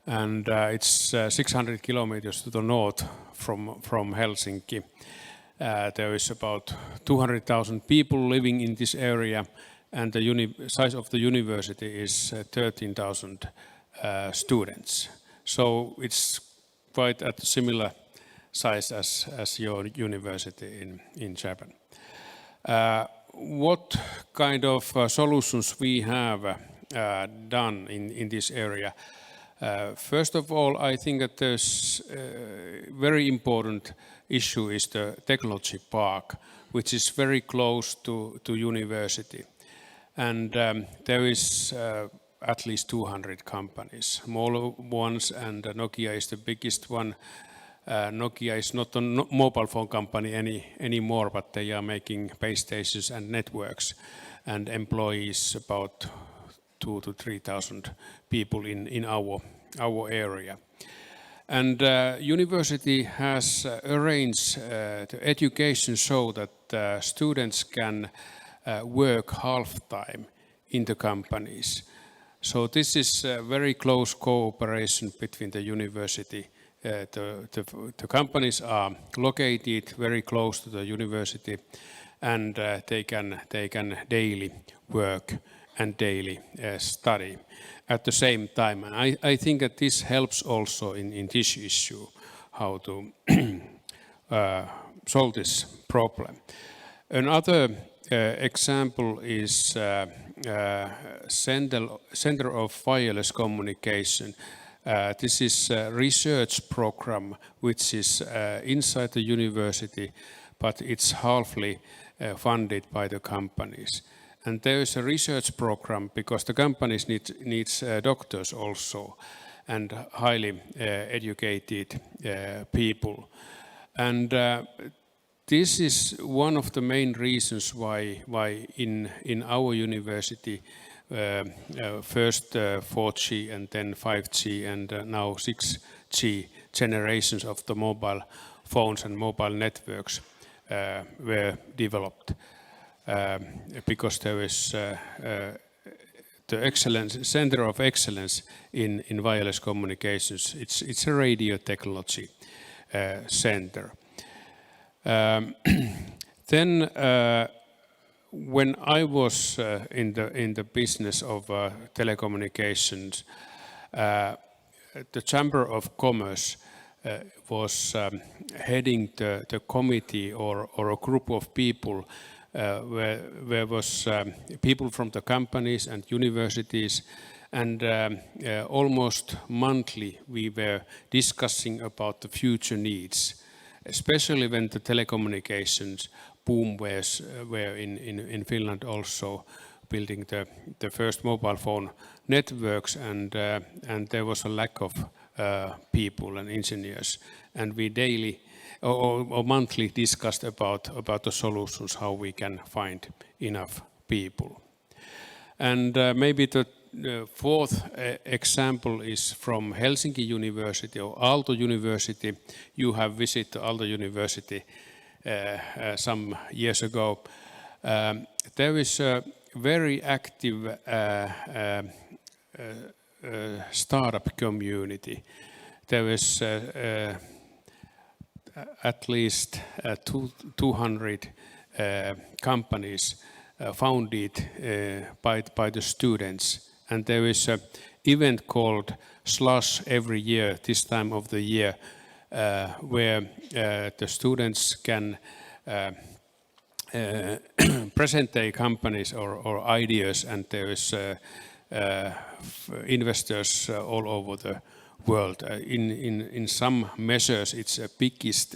and it's 600 kilometers to the north from Helsinki. There is about 200,000 people living in this area, and the size of the university is 13,000 students. So it's quite at similar size as your university in Japan. What kind of solutions we have done in this area? First of all, I think that there's very important issue is the technology park, which is very close to university. And there is at least 200 companies, smaller ones, and Nokia is the biggest one. Nokia is not a mobile phone company anymore, but they are making base stations and networks and employs about 2,000 to 3,000 people in our area. And university has arranged the education so that students can work half-time in the companies. So this is a very close cooperation between the university. The companies are located very close to the university, and they can daily work and daily study at the same time. And I think that this helps also in this issue, how to solve this problem. Another example is Center of Wireless Communication. This is a research program which is inside the university, but it's halfly funded by the companies. And there is a research program because the companies needs doctors also and highly educated people. And this is one of the main reasons why in our university first 4G and then 5G and now 6G generations of the mobile phones and mobile networks were developed because there is the center of excellence in wireless communications. It's a radio technology center. Then when I was in the business of telecommunications, the Chamber of Commerce was heading the committee or a group of people where was people from the companies and universities, and almost monthly we were discussing about the future needs, especially when the telecommunications boom were in Finland also building the first mobile phone networks, and there was a lack of people and engineers, and we daily or monthly discussed about the solutions, how we can find enough people. And maybe the fourth example is from Helsinki University or Aalto University. You have visited Aalto University some years ago. There is a very active startup community. There is at least 200 companies founded by the students, and there is an event called Slush every year, this time of the year, where the students can present their companies or ideas, and there is investors all over the world. In some measures, it's the biggest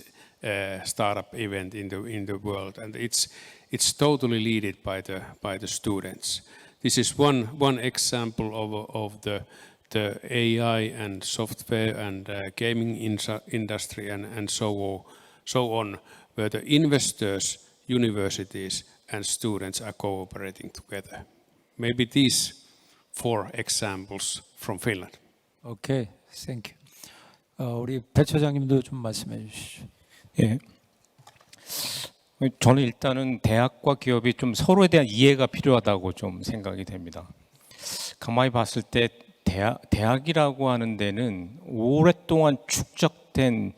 startup event in the world, and it's totally led by the students. This is one example of the AI and software and gaming industry and so on, where the investors, universities, and students are cooperating together. Maybe these 4 examples from Finland. 오케이, 땡큐. 우리 배 처장님도 좀 말씀해 주시죠. 예. 저는 일단은 대학과 기업이 좀 서로에 대한 이해가 필요하다고 좀 생각이 됩니다. 가만히 봤을 때 대학이라고 하는 데는 오랫동안 축적된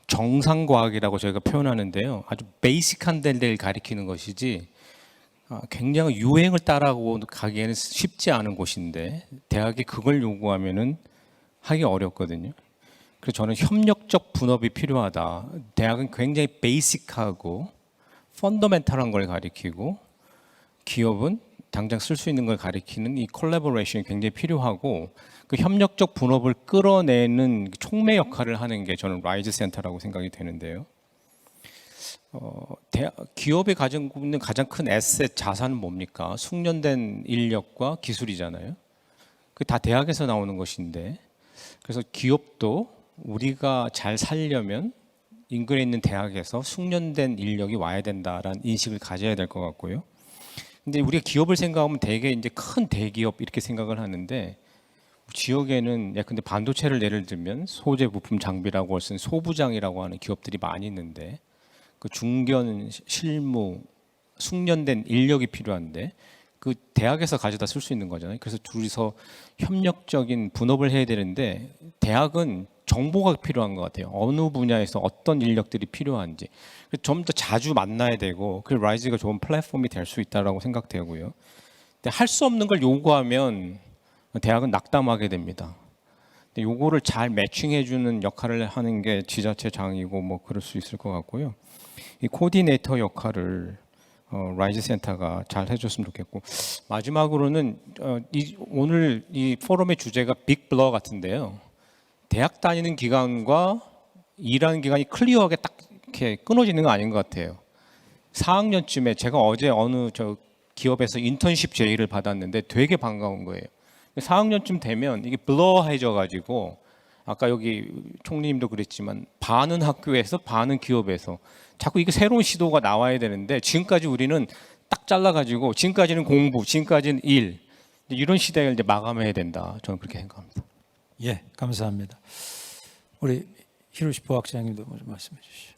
정상과학이라고 저희가 표현하는데요. 아주 베이직한 데를 가리키는 것이지 굉장히 유행을 따라가고 가기에는 쉽지 않은 곳인데 대학이 그걸 요구하면은 하기 어렵거든요. 그래서 저는 협력적 분업이 필요하다. 대학은 굉장히 베이직하고 펀더멘탈한 걸 가리키고 기업은 당장 쓸 수 있는 걸 가리키는 이 콜라보레이션이 굉장히 필요하고 그 협력적 분업을 끌어내는 촉매 역할을 하는 게 저는 라이즈 센터라고 생각이 되는데요. 기업이 가지고 있는 가장 큰 에셋 자산은 뭡니까? 숙련된 인력과 기술이잖아요. 그 다 대학에서 나오는 것인데, 그래서 기업도 우리가 잘 살려면 인근에 있는 대학에서 숙련된 인력이 와야 된다라는 인식을 가져야 될 것 같고요. 근데 우리가 기업을 생각하면 대개 이제 큰 대기업 이렇게 생각을 하는데, 지역에는 근데 반도체를 예를 들면 소재 부품 장비라고 쓴 소부장이라고 하는 기업들이 많이 있는데, 그 중견 실무 숙련된 인력이 필요한데 그 대학에서 가져다 쓸 수 있는 거잖아요. 그래서 둘이서 협력적인 분업을 해야 되는데 대학은 정보가 필요한 것 같아요. 어느 분야에서 어떤 인력들이 필요한지 좀 더 자주 만나야 되고, 그 라이즈가 좋은 플랫폼이 될 수 있다라고 생각되고요. 근데 할 수 없는 걸 요구하면 대학은 낙담하게 됩니다. 근데 요거를 잘 매칭해주는 역할을 하는 게 지자체장이고 뭐 그럴 수 있을 것 같고요. 이 코디네이터 역할을 라이즈 센터가 잘 해줬으면 좋겠고, 마지막으로는 오늘 이 포럼의 주제가 빅 블러 같은데요. 대학 다니는 기간과 일하는 기간이 클리어하게 딱 이렇게 끊어지는 거 아닌 것 같아요. 4학년쯤에 제가 어제 어느 저 기업에서 인턴십 제의를 받았는데 되게 반가운 거예요. 4학년쯤 되면 이게 블러해져 가지고 아까 여기 총리님도 그랬지만 반은 학교에서 반은 기업에서 자꾸 이게 새로운 시도가 나와야 되는데 지금까지 우리는 딱 잘라가지고 지금까지는 공부, 지금까지는 일 이런 시대를 이제 마감해야 된다. 저는 그렇게 생각합니다. 예, 감사합니다. 우리 히로시 부학장님도 먼저 말씀해 주시죠.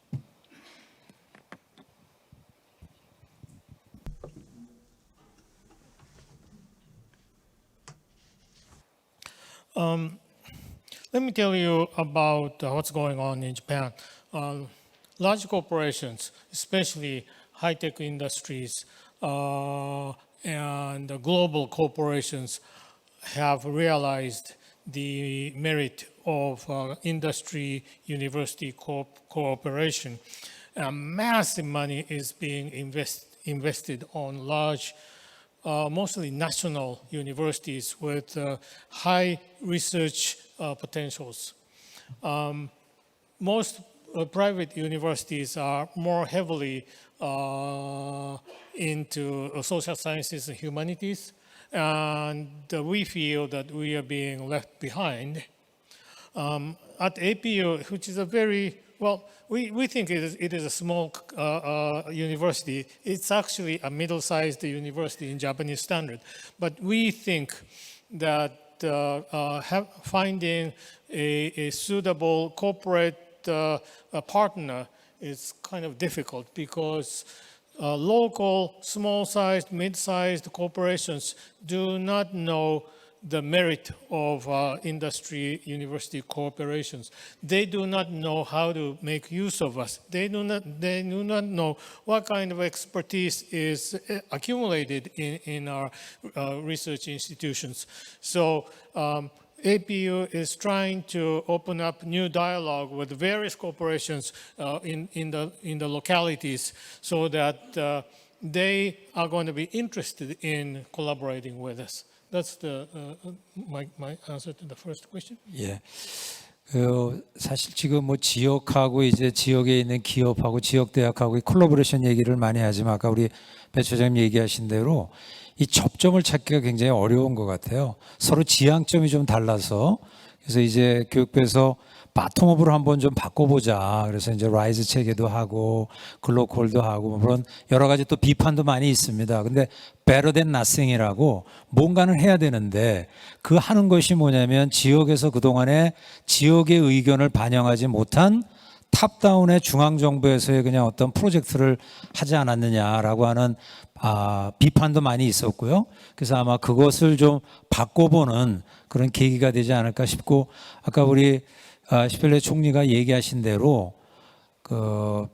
Let me tell you about what's going on in Japan. Large corporations, especially high-tech industries and global corporations, have realized the merit of industry university cooperation. Massive money is being invested on large, mostly national universities with high research potentials. Most private universities are more heavily into social sciences and humanities, and we feel that we are being left behind. At APU, which is a very, well, we think it is a small university. It's actually a middle-sized university in Japanese standard. But we think that finding a suitable corporate partner is kind of difficult because local, small-sized, mid-sized corporations do not know the merit of industry university cooperations. They do not know how to make use of us. They do not know what kind of expertise is accumulated in our research institutions. So APU is trying to open up new dialogue with various corporations in the localities so that they are going to be interested in collaborating with us. That's my answer to the first question. 예. 사실 지금 뭐 지역하고 이제 지역에 있는 기업하고 지역 대학하고 콜라보레이션 얘기를 많이 하지만 아까 우리 배 처장님 얘기하신 대로 이 접점을 찾기가 굉장히 어려운 것 같아요. 서로 지향점이 좀 달라서 그래서 이제 교육부에서 바텀업으로 한번 좀 바꿔보자. 그래서 이제 라이즈 체계도 하고 글로컬도 하고 뭐 그런 여러 가지 또 비판도 많이 있습니다. 근데 better than nothing이라고 뭔가는 해야 되는데 그 하는 것이 뭐냐면 지역에서 그동안에 지역의 의견을 반영하지 못한 탑다운의 중앙정부에서의 그냥 어떤 프로젝트를 하지 않았느냐라고 하는 비판도 많이 있었고요. 그래서 아마 그것을 좀 바꿔보는 그런 계기가 되지 않을까 싶고 아까 우리 시펠레 총리가 얘기하신 대로 그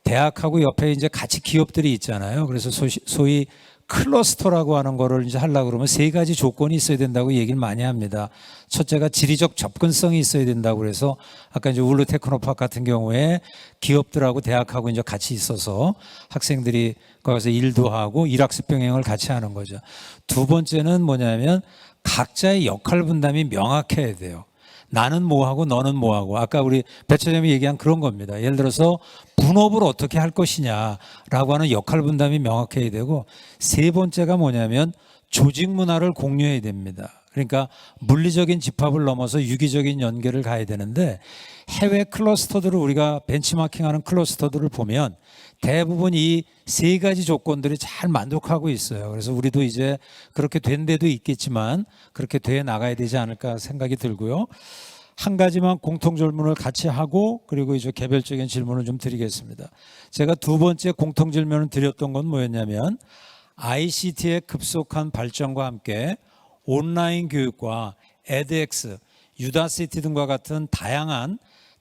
대학하고 옆에 이제 같이 기업들이 있잖아요. 그래서 소위 클러스터라고 하는 거를 이제 하려고 그러면 세 가지 조건이 있어야 된다고 얘기를 많이 합니다. 첫째가 지리적 접근성이 있어야 된다고 그래서 아까 이제 울루 테크노파크 같은 경우에 기업들하고 대학하고 이제 같이 있어서 학생들이 거기서 일도 하고 일학습 병행을 같이 하는 거죠. 두 번째는 뭐냐면 각자의 역할 분담이 명확해야 돼요. 나는 뭐하고 너는 뭐하고 아까 우리 배 처장님이 얘기한 그런 겁니다. 예를 들어서 분업을 어떻게 할 것이냐라고 하는 역할 분담이 명확해야 되고 세 번째가 뭐냐면 조직 문화를 공유해야 됩니다. 그러니까 물리적인 집합을 넘어서 유기적인 연계를 가야 되는데 해외 클러스터들을 우리가 벤치마킹하는 클러스터들을 보면 대부분 이 세 가지 조건들이 잘 만족하고 있어요. 그래서 우리도 이제 그렇게 된 데도 있겠지만 그렇게 돼 나가야 되지 않을까 생각이 들고요. 한 가지만 공통 질문을 같이 하고 그리고 이제 개별적인 질문을 좀 드리겠습니다. 제가 두 번째 공통 질문을 드렸던 건 뭐였냐면 ICT의 급속한 발전과 함께 온라인 교육과 edX, 유다시티 등과 같은 다양한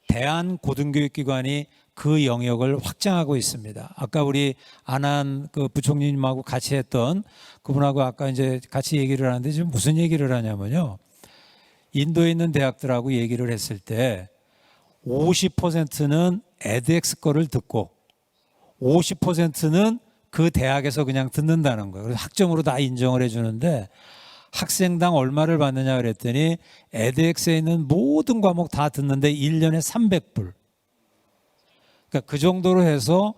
대한 고등교육기관이 그 영역을 확장하고 있습니다. 아까 우리 안한 그 부총리님하고 같이 했던 그분하고 아까 이제 같이 얘기를 하는데 지금 무슨 얘기를 하냐면요. 인도에 있는 대학들하고 얘기를 했을 때 50%는 edX 거를 듣고 50%는 그 대학에서 그냥 듣는다는 거예요. 그래서 학점으로 다 인정을 해주는데 학생당 얼마를 받느냐 그랬더니 edX에 있는 모든 과목 다 듣는데 1년에 300불. 그러니까 그 정도로 해서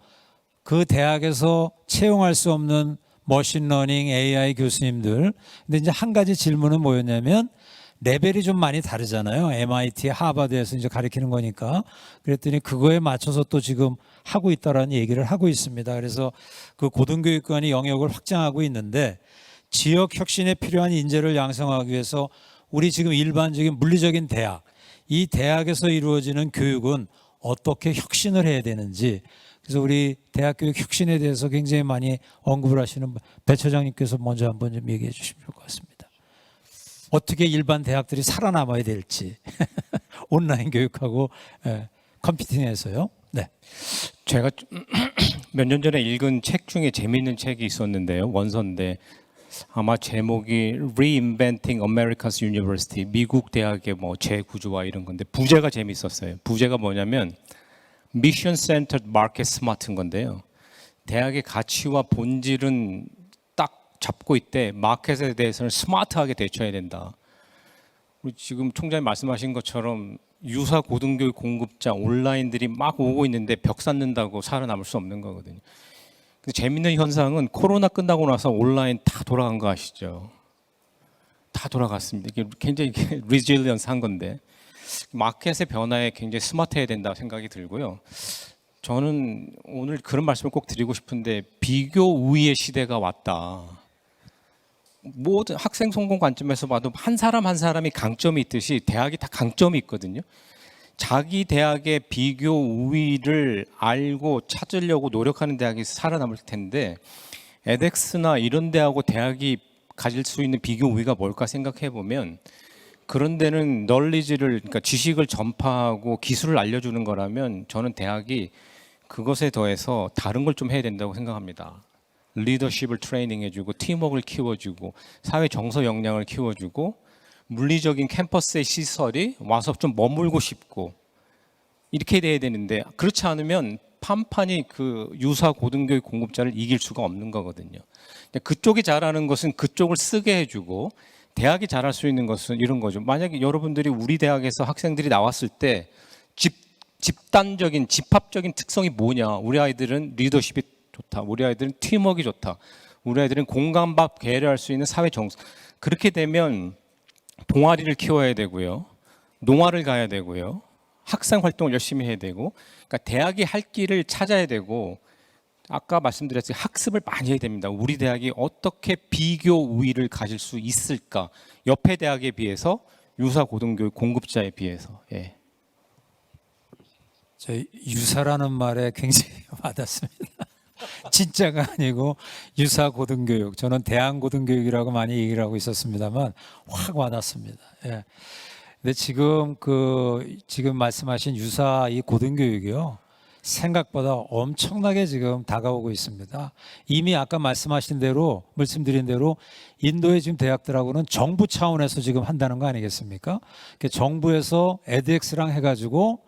그 대학에서 채용할 수 없는 머신러닝, AI 교수님들. 근데 이제 한 가지 질문은 뭐였냐면 레벨이 좀 많이 다르잖아요. MIT, 하버드에서 이제 가르치는 거니까. 그랬더니 그거에 맞춰서 또 지금 하고 있다라는 얘기를 하고 있습니다. 그래서 그 고등교육관이 영역을 확장하고 있는데 지역 혁신에 필요한 인재를 양성하기 위해서 우리 지금 일반적인 물리적인 대학, 이 대학에서 이루어지는 교육은 어떻게 혁신을 해야 되는지, 그래서 우리 대학교육 혁신에 대해서 굉장히 많이 언급을 하시는 배 처장님께서 먼저 한번 좀 얘기해 주시면 좋을 것 같습니다. 어떻게 일반 대학들이 살아남아야 될지 온라인 교육하고 컴퓨팅해서요. 네. 제가 몇 년 전에 읽은 책 중에 재미있는 책이 있었는데요. 원서인데 아마 제목이 Reinventing America's University, 미국 대학의 뭐 재구조와 이런 건데 부제가 재미있었어요. 부제가 뭐냐면 Mission Centered Market Smart인 건데요. 대학의 가치와 본질은 딱 잡고 있대. 마켓에 대해서는 스마트하게 대처해야 된다. 우리 지금 총장님 말씀하신 것처럼 유사 고등교육 공급자 온라인들이 막 오고 있는데 벽 쌓는다고 살아남을 수 없는 거거든요. 근데 재밌는 현상은 코로나 끝나고 나서 온라인 다 돌아간 거 아시죠? 다 돌아갔습니다. 이게 굉장히 리질리언스 한 건데 마켓의 변화에 굉장히 스마트해야 된다고 생각이 들고요. 저는 오늘 그런 말씀을 꼭 드리고 싶은데 비교 우위의 시대가 왔다. 모든 학생 성공 관점에서 봐도 한 사람 한 사람이 강점이 있듯이 대학이 다 강점이 있거든요. 자기 대학의 비교 우위를 알고 찾으려고 노력하는 대학이 살아남을 텐데 에덱스나 이런 데하고 대학이 가질 수 있는 비교 우위가 뭘까 생각해 보면 그런 데는 널리지를, 그러니까 지식을 전파하고 기술을 알려주는 거라면 저는 대학이 그것에 더해서 다른 걸 좀 해야 된다고 생각합니다. 리더십을 트레이닝해주고 팀워크를 키워주고 사회 정서 역량을 키워주고 물리적인 캠퍼스의 시설이 와서 좀 머물고 싶고 이렇게 돼야 되는데 그렇지 않으면 판판이 그 유사 고등교육 공급자를 이길 수가 없는 거거든요. 그쪽이 잘하는 것은 그쪽을 쓰게 해주고 대학이 잘할 수 있는 것은 이런 거죠. 만약에 여러분들이 우리 대학에서 학생들이 나왔을 때 집단적인 집합적인 특성이 뭐냐? 우리 아이들은 리더십이 좋다. 우리 아이들은 팀워크가 좋다. 우리 아이들은 공감밥 계열할 수 있는 사회 정서. 그렇게 되면 동아리를 키워야 되고요. 농아를 가야 되고요. 학생 활동을 열심히 해야 되고. 그러니까 대학이 할 길을 찾아야 되고 아까 말씀드렸듯이 학습을 많이 해야 됩니다. 우리 대학이 어떻게 비교 우위를 가질 수 있을까? 옆에 대학에 비해서 유사 고등교육 공급자에 비해서. 예. 저 유사라는 말에 굉장히 와닿습니다. 진짜가 아니고 유사 고등교육. 저는 대한 고등교육이라고 많이 얘기를 하고 있었습니다만 확 와닿습니다. 예. 근데 지금 말씀하신 유사 이 고등교육이요. 생각보다 엄청나게 지금 다가오고 있습니다. 이미 아까 말씀드린 대로 인도의 지금 대학들하고는 정부 차원에서 지금 한다는 거 아니겠습니까? 정부에서 에드엑스랑 해가지고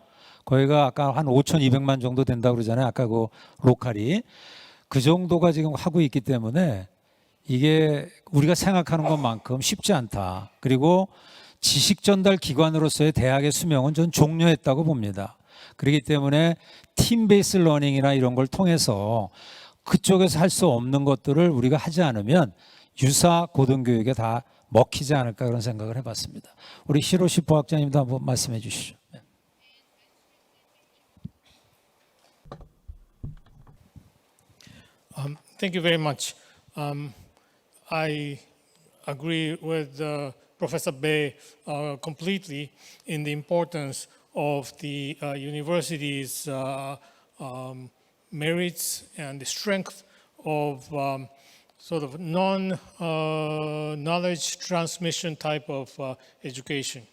거기가 아까 한 5,200만 정도 된다고 그러잖아요. 아까 그 로컬이. 그 정도가 지금 하고 있기 때문에 이게 우리가 생각하는 것만큼 쉽지 않다. 그리고 지식 전달 기관으로서의 대학의 수명은 전 종료했다고 봅니다. 그렇기 때문에 팀 베이스 러닝이나 이런 걸 통해서 그쪽에서 할 수 없는 것들을 우리가 하지 않으면 유사 고등교육에 다 먹히지 않을까 그런 생각을 해봤습니다. 우리 히로시 부학장님도 한번 말씀해 주시죠. Thank you very much. I agree with Professor Bay completely in the importance of the university's merits and the strength of sort of non-knowledge transmission type of education.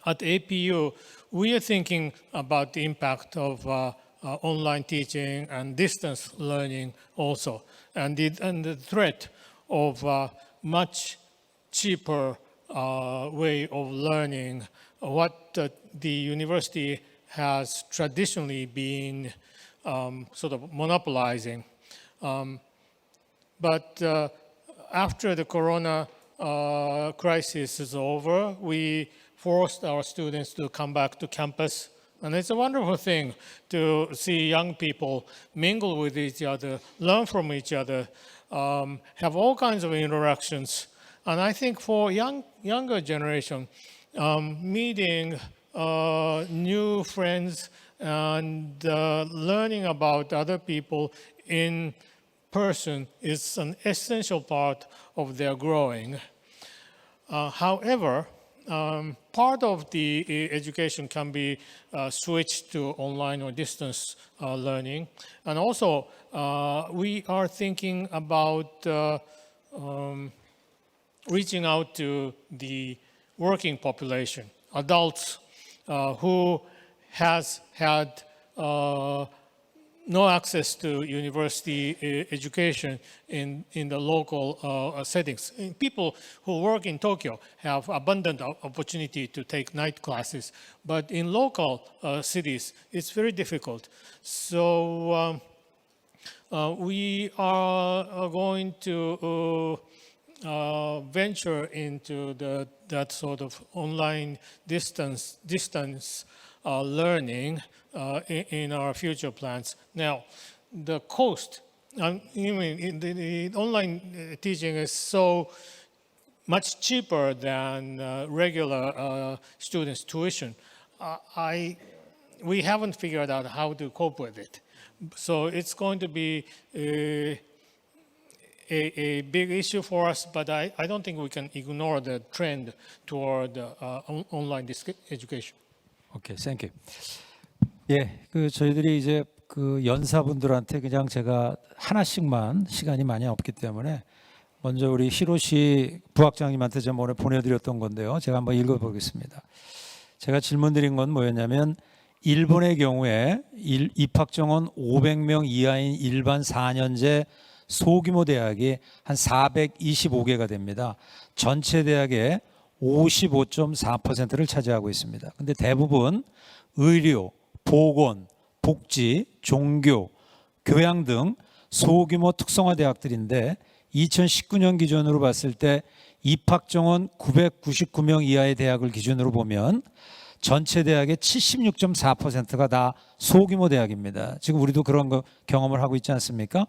At APU, we are thinking about the impact of online teaching and distance learning also, and the threat of much cheaper way of learning what the university has traditionally been sort of monopolizing. But after the corona crisis is over, we forced our students to come back to campus And it's a wonderful thing to see young people mingle with each other, learn from each other, have all kinds of interactions. And I think for younger generation, meeting new friends and learning about other people in person is an essential part of their growing. However, part of the education can be switched to online or distance learning. And also, we are thinking about reaching out to the working population, adults who has had no access to university education in the local settings. And people who work in Tokyo have abundant opportunity to take night classes, but in local cities, it's very difficult. So we are going to venture into that sort of online distance learning in our future plans. Now, the cost, the online teaching is so much cheaper than regular students' tuition. We haven't figured out how to cope with it. So it's going to be a big issue for us, but I don't think we can ignore the trend toward online education. 오케이, 땡큐. 예, 저희들이 이제 연사분들한테 그냥 제가 하나씩만 시간이 많이 없기 때문에 먼저 우리 히로시 부학장님한테 제가 오늘 보내드렸던 건데요. 제가 한번 읽어보겠습니다. 제가 질문드린 건 뭐였냐면 일본의 경우에 입학 정원 500명 이하인 일반 4년제 소규모 대학이 한 425개가 됩니다. 전체 대학의 55.4%를 차지하고 있습니다. 근데 대부분 의료, 보건, 복지, 종교, 교양 등 소규모 특성화 대학들인데 2019년 기준으로 봤을 때 입학 정원 999명 이하의 대학을 기준으로 보면 전체 대학의 76.4%가 다 소규모 대학입니다. 지금 우리도 그런 거 경험을 하고 있지 않습니까?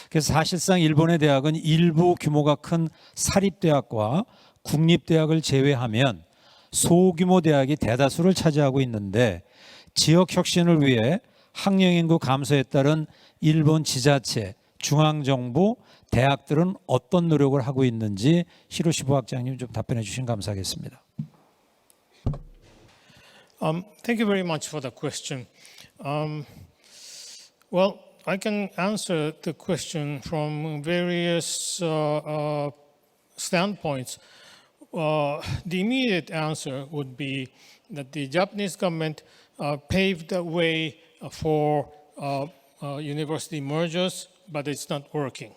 그래서 사실상 일본의 대학은 일부 규모가 큰 사립대학과 국립대학을 제외하면 소규모 대학이 대다수를 차지하고 있는데 지역 혁신을 위해 학령 인구 감소에 따른 일본 지자체, 중앙정부, 대학들은 어떤 노력을 하고 있는지 히로시 부학장님 좀 답변해 주시면 감사하겠습니다. Thank you very much for the question. Well, I can answer the question from various standpoints. The immediate answer would be that the Japanese government paved the way for university mergers, but it's not working.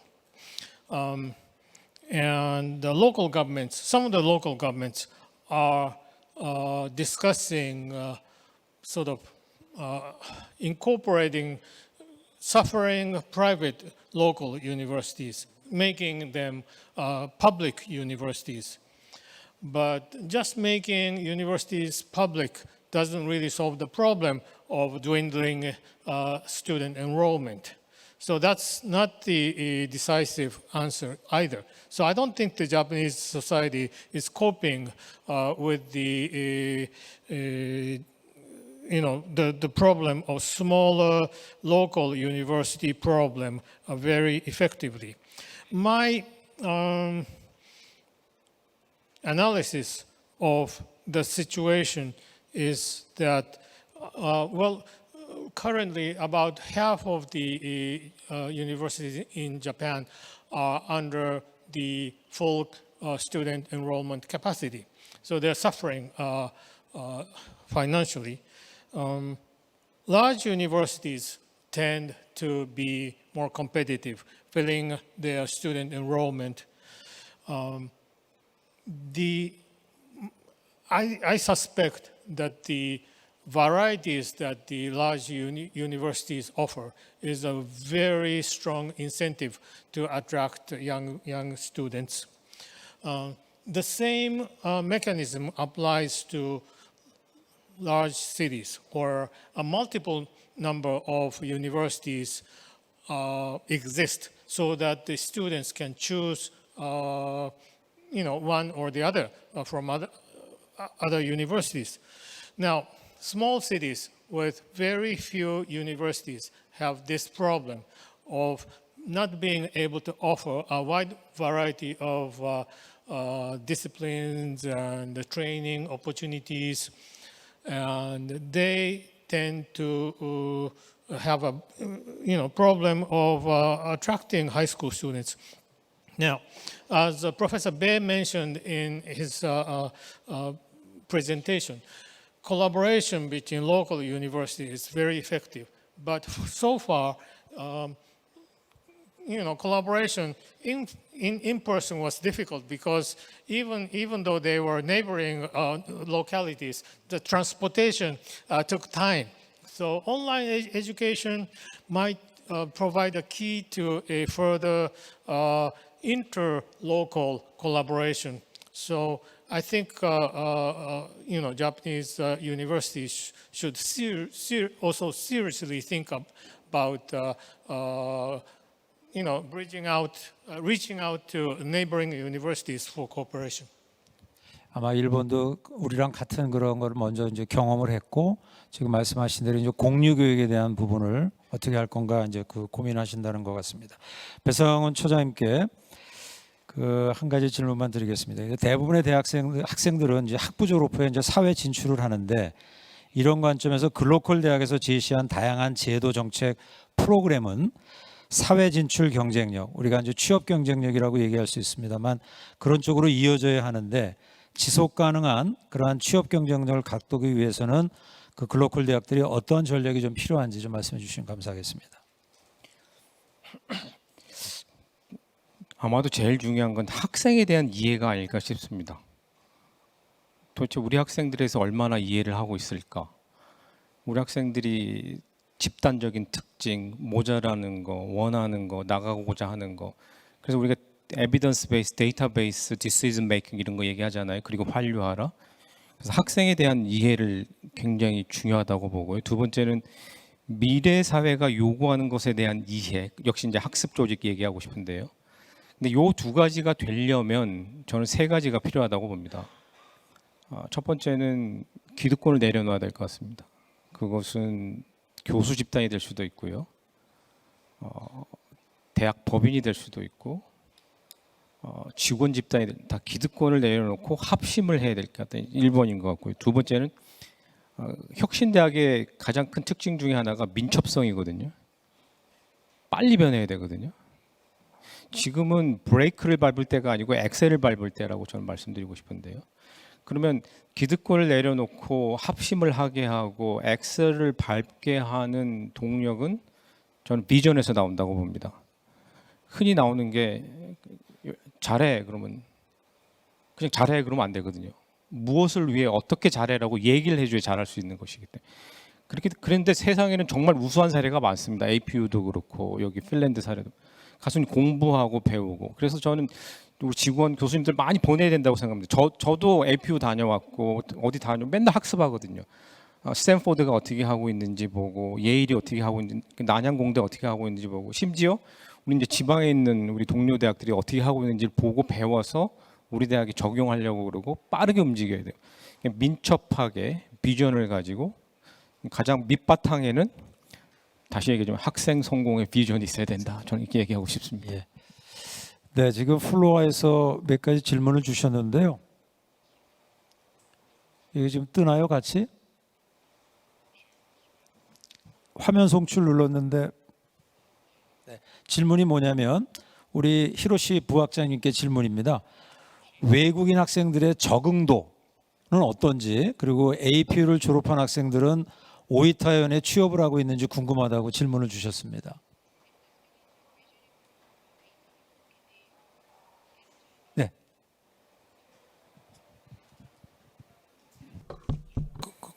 And the local governments, some of the local governments are discussing sort of incorporating suffering private local universities, making them public universities. But just making universities public doesn't really solve the problem of dwindling student enrollment. So that's not the decisive answer either. So I don't think the Japanese society is coping with the problem of smaller local university problem very effectively. My analysis of the situation is that, currently about half of the universities in Japan are under the full student enrollment capacity. So they're suffering financially. Large universities tend to be more competitive, filling their student enrollment. I suspect that the varieties that the large universities offer is a very strong incentive to attract young students. The same mechanism applies to large cities or a multiple number of universities exist so that the students can choose one or the other from other universities. Now, small cities with very few universities have this problem of not being able to offer a wide variety of disciplines and the training opportunities, and they tend to have a problem of attracting high school students. Now, as Professor Bae mentioned in his presentation, collaboration between local universities is very effective. But so far, collaboration in person was difficult because even though they were neighboring localities, the transportation took time. So online education might provide a key to a further interlocal collaboration. So I think Japanese universities should also seriously think about reaching out to neighboring universities for cooperation. 아마 일본도 우리랑 같은 그런 걸 먼저 이제 경험을 했고 지금 말씀하신 대로 이제 공유 교육에 대한 부분을 어떻게 할 건가 이제 그 고민하신다는 것 같습니다. 배성훈 처장님께 그 한 가지 질문만 드리겠습니다. 대부분의 학생들은 이제 학부 졸업 후에 이제 사회 진출을 하는데 이런 관점에서 글로컬 대학에서 제시한 다양한 제도 정책 프로그램은 사회 진출 경쟁력, 우리가 이제 취업 경쟁력이라고 얘기할 수 있습니다만 그런 쪽으로 이어져야 하는데 지속 가능한 그러한 취업 경쟁력을 갖기 위해서는 그 글로컬 대학들이 어떤 전략이 좀 필요한지 좀 말씀해 주시면 감사하겠습니다. 아마도 제일 중요한 건 학생에 대한 이해가 아닐까 싶습니다. 도대체 우리 학생들에서 얼마나 이해를 하고 있을까? 우리 학생들이 집단적인 특징, 모자라는 거, 원하는 거, 나가고자 하는 거. 그래서 우리가 에비던스 베이스, 데이터베이스, 디시전 메이킹 이런 거 얘기하잖아요. 그리고 환류하라. 그래서 학생에 대한 이해를 굉장히 중요하다고 보고요. 두 번째는 미래 사회가 요구하는 것에 대한 이해. 역시 이제 학습 조직 얘기하고 싶은데요. 근데 요 두 가지가 되려면 저는 세 가지가 필요하다고 봅니다. 첫 번째는 기득권을 내려놔야 될 것 같습니다. 그것은 교수 집단이 될 수도 있고요. 대학 법인이 될 수도 있고 직원 집단이 다 기득권을 내려놓고 합심을 해야 될 것 같아요. 1번인 것 같고요. 두 번째는 혁신대학의 가장 큰 특징 중에 하나가 민첩성이거든요. 빨리 변해야 되거든요. 지금은 브레이크를 밟을 때가 아니고 엑셀을 밟을 때라고 저는 말씀드리고 싶은데요. 그러면 기득권을 내려놓고 합심을 하게 하고 엑셀을 밟게 하는 동력은 저는 비전에서 나온다고 봅니다. 흔히 나오는 게 잘해 그러면 그냥 잘해 그러면 안 되거든요. 무엇을 위해 어떻게 잘해라고 얘기를 해줘야 잘할 수 있는 것이기 때문에. 그런데 세상에는 정말 우수한 사례가 많습니다. APU도 그렇고 여기 핀란드 사례도. 가서 공부하고 배우고. 그래서 저는 우리 직원 교수님들 많이 보내야 된다고 생각합니다. 저도 APU 다녀왔고 어디 맨날 학습하거든요. 스탠포드가 어떻게 하고 있는지 보고 예일이 어떻게 하고 있는지 난양공대 어떻게 하고 있는지 보고 심지어 우리 이제 지방에 있는 우리 동료 대학들이 어떻게 하고 있는지를 보고 배워서 우리 대학에 적용하려고 그러고 빠르게 움직여야 돼요. 민첩하게 비전을 가지고 가장 밑바탕에는 다시 얘기하자면 학생 성공의 비전이 있어야 된다. 저는 이렇게 얘기하고 싶습니다. 예. 네, 지금 플로어에서 몇 가지 질문을 주셨는데요. 이게 지금 뜨나요, 같이? 화면 송출 눌렀는데 네, 질문이 뭐냐면 우리 히로시 부학장님께 질문입니다. 외국인 학생들의 적응도는 어떤지 그리고 APU를 졸업한 학생들은 오이타현에 취업을 하고 있는지 궁금하다고 질문을 주셨습니다. 네.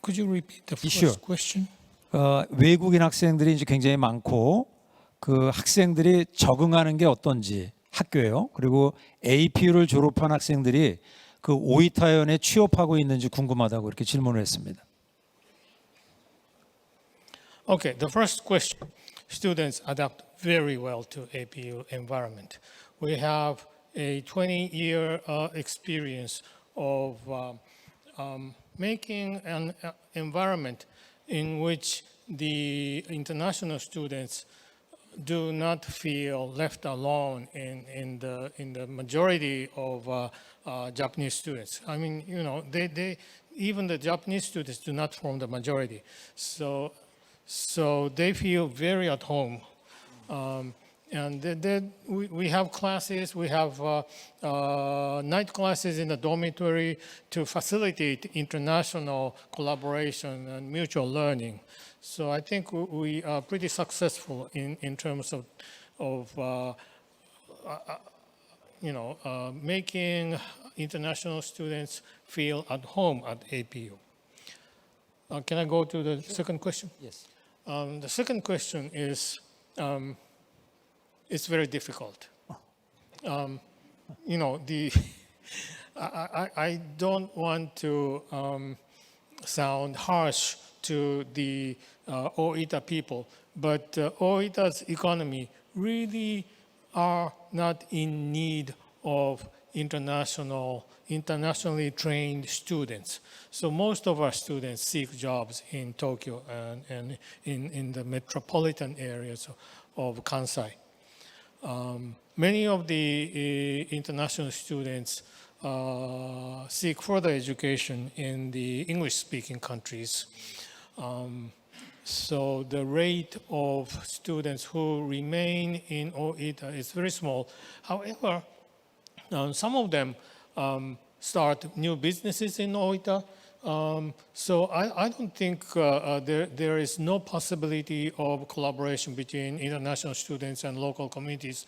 Could you repeat the Sure. first question? 외국인 학생들이 이제 굉장히 많고 그 학생들이 적응하는 게 어떤지 학교에요. 그리고 APU를 졸업한 학생들이 그 오이타현에 취업하고 있는지 궁금하다고 이렇게 질문을 했습니다. Okay, the first question. Students adapt very well to APU environment. We have a 20-year experience of making an environment in which the international students do not feel left alone in the majority of Japanese students. I mean, you know, they even the Japanese students do not form the majority, so they feel very at home. And we have classes, we have night classes in the dormitory to facilitate international collaboration and mutual learning. So I think we are pretty successful in terms of making international students feel at home at APU. Can I go to the second question? Yes. The second question is, it's very difficult. I don't want to sound harsh to the Oita people, but Oita's economy really are not in need of internationally trained students. So most of our students seek jobs in Tokyo and in the metropolitan areas of Kansai. Many of the international students seek further education in the English-speaking countries. So the rate of students who remain in Oita is very small. However, some of them start new businesses in Oita. So I don't think there is no possibility of collaboration between international students and local communities.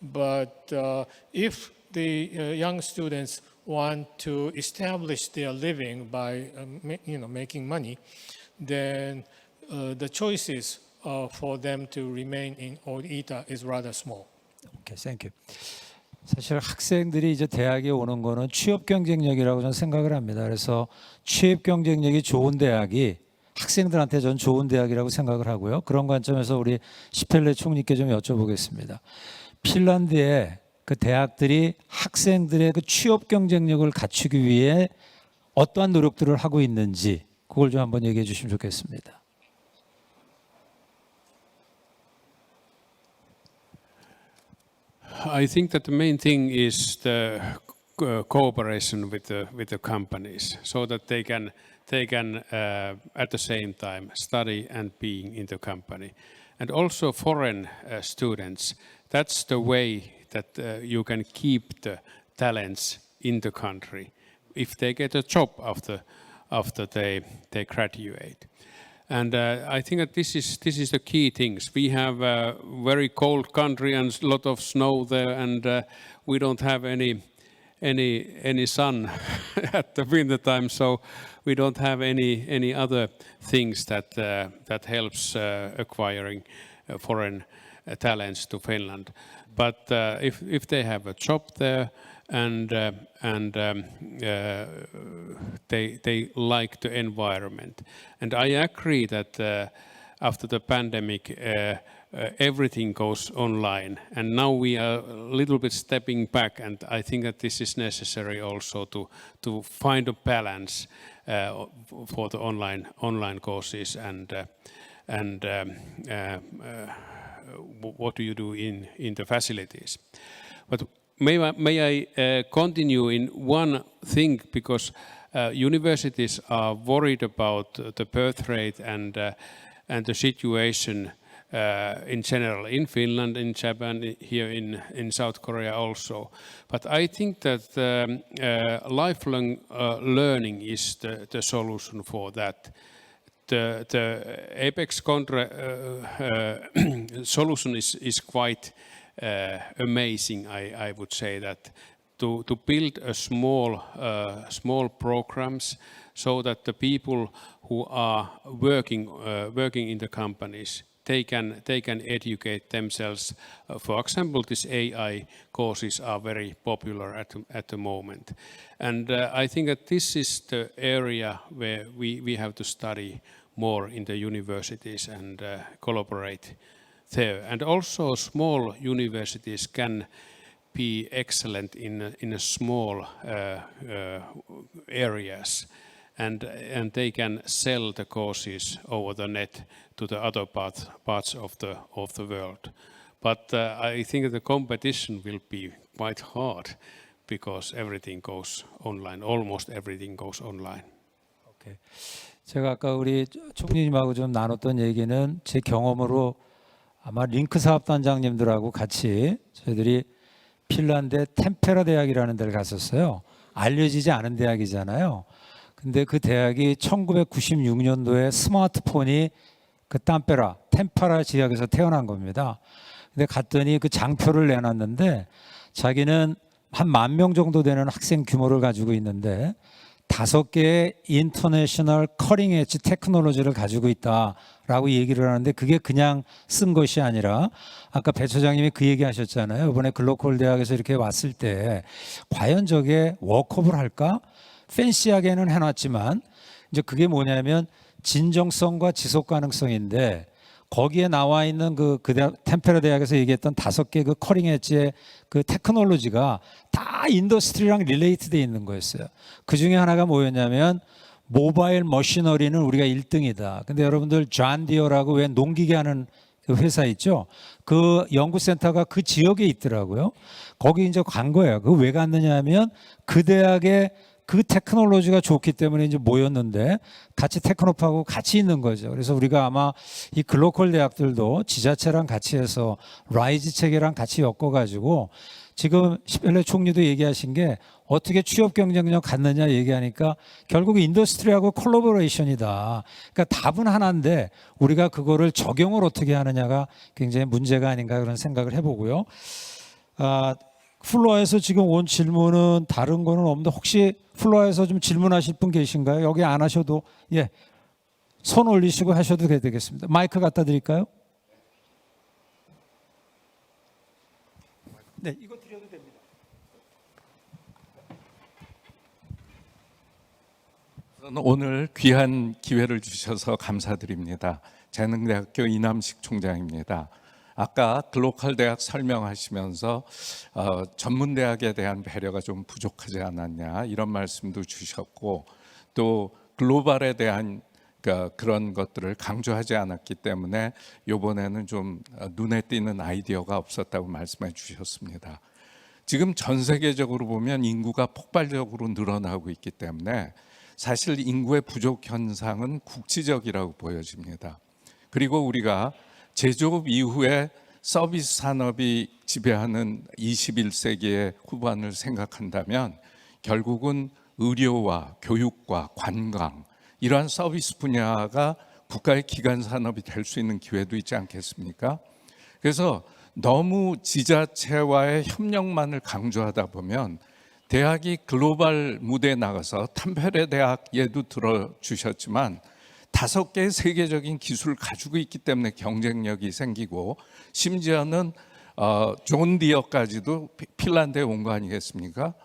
But if the young students want to establish their living by making money, then the choices for them to remain in Oita is rather small. Okay, thank you. 사실 학생들이 이제 대학에 오는 거는 취업 경쟁력이라고 저는 생각을 합니다. 그래서 취업 경쟁력이 좋은 대학이 학생들한테 전 좋은 대학이라고 생각을 하고요. 그런 관점에서 우리 시펠레 총리께 좀 여쭤보겠습니다. 핀란드의 그 대학들이 학생들의 그 취업 경쟁력을 갖추기 위해 어떠한 노력들을 하고 있는지 그걸 좀 한번 얘기해 주시면 좋겠습니다. I think that the main thing is the cooperation with the companies, so that they can at the same time study and being in the company, and also foreign students. That's the way that you can keep the talents in the country if they get a job after they graduate. And I think that this is the key things. We have a very cold country and a lot of snow there, and we don't have any sun at the winter time, so we don't have any other things that helps acquiring foreign talents to Finland. But if they have a job there and they like the environment, and I agree that after the pandemic everything goes online, and now we are a little bit stepping back, and I think that this is necessary also to find a balance for the online courses and what do you do in the facilities. But may I continue in one thing, because universities are worried about the birth rate and the situation in general in Finland, in Japan, here in South Korea also. But I think that lifelong learning is the solution for that. The Apex solution is quite amazing. I would say that to build a small programs, so that the people who are working in the companies, they can educate themselves. For example, these AI courses are very popular at the moment, and I think that this is the area where we have to study more in the universities and collaborate there. And also small universities can be excellent in a small areas, and they can sell the courses over the net to the other parts of the world. But I think the competition will be quite hard because everything goes online. Almost everything goes online. 오케이. 제가 아까 우리 총리님하고 좀 나눴던 얘기는 제 경험으로 아마 링크 사업단장님들하고 같이 저희들이 핀란드의 템페라 대학이라는 데를 갔었어요. 알려지지 않은 대학이잖아요. 근데 그 대학이 1996년도에 스마트폰이 그 템페라 지역에서 태어난 겁니다. 근데 갔더니 그 장표를 내놨는데 자기는 한 10,000명 정도 되는 학생 규모를 가지고 있는데 5개의 인터내셔널 커링 엣지 테크놀로지를 가지고 있다라고 얘기를 하는데 그게 그냥 쓴 것이 아니라 아까 배 처장님이 그 얘기 하셨잖아요. 이번에 글로컬 대학에서 이렇게 왔을 때 과연 저게 워크업을 할까? 팬시하게는 해놨지만 이제 그게 뭐냐면 진정성과 지속 가능성인데 거기에 나와 있는 그 템페라 대학에서 얘기했던 5개 그 커링 엣지의 그 테크놀로지가 다 인더스트리랑 릴레이트돼 있는 거였어요. 그 중에 하나가 뭐였냐면 모바일 머시너리는 우리가 1등이다. 근데 여러분들 존 디어라고 왜 농기계 하는 그 회사 있죠? 그 연구센터가 그 지역에 있더라고요. 거기 이제 간 거예요. 그 왜 갔느냐 하면 그 대학에 그 테크놀로지가 좋기 때문에 이제 모였는데 같이 테크노프하고 같이 있는 거죠. 그래서 우리가 아마 이 글로컬 대학들도 지자체랑 같이 해서 라이즈 체계랑 같이 엮어가지고 지금 시펠레 총리도 얘기하신 게 어떻게 취업 경쟁력 갖느냐 얘기하니까 결국 인더스트리하고 콜라보레이션이다. 그러니까 답은 하나인데 우리가 그거를 적용을 어떻게 하느냐가 굉장히 문제가 아닌가 그런 생각을 해보고요. 플로어에서 지금 온 질문은 다른 거는 없는데 혹시 플로어에서 좀 질문하실 분 계신가요? 여기 안 하셔도 예, 손 올리시고 하셔도 되겠습니다. 마이크 갖다 드릴까요? 네, 이거 드려도 됩니다. 오늘 귀한 기회를 주셔서 감사드립니다. 재능대학교 이남식 총장입니다. 아까 글로컬 대학 설명하시면서 전문대학에 대한 배려가 좀 부족하지 않았냐 이런 말씀도 주셨고 또 글로벌에 대한 그런 것들을 강조하지 않았기 때문에 이번에는 좀 눈에 띄는 아이디어가 없었다고 말씀해 주셨습니다. 지금 전 세계적으로 보면 인구가 폭발적으로 늘어나고 있기 때문에 사실 인구의 부족 현상은 국지적이라고 보여집니다. 그리고 우리가 제조업 이후에 서비스 산업이 지배하는 21세기의 후반을 생각한다면 결국은 의료와 교육과 관광 이러한 서비스 분야가 국가의 기간 산업이 될 수 있는 기회도 있지 않겠습니까? 그래서 너무 지자체와의 협력만을 강조하다 보면 대학이 글로벌 무대에 나가서 템페라 대학 예도 들어주셨지만 5개의 세계적인 기술을 가지고 있기 때문에 경쟁력이 생기고 심지어는 존 디어까지도 핀란드에 온 거 아니겠습니까?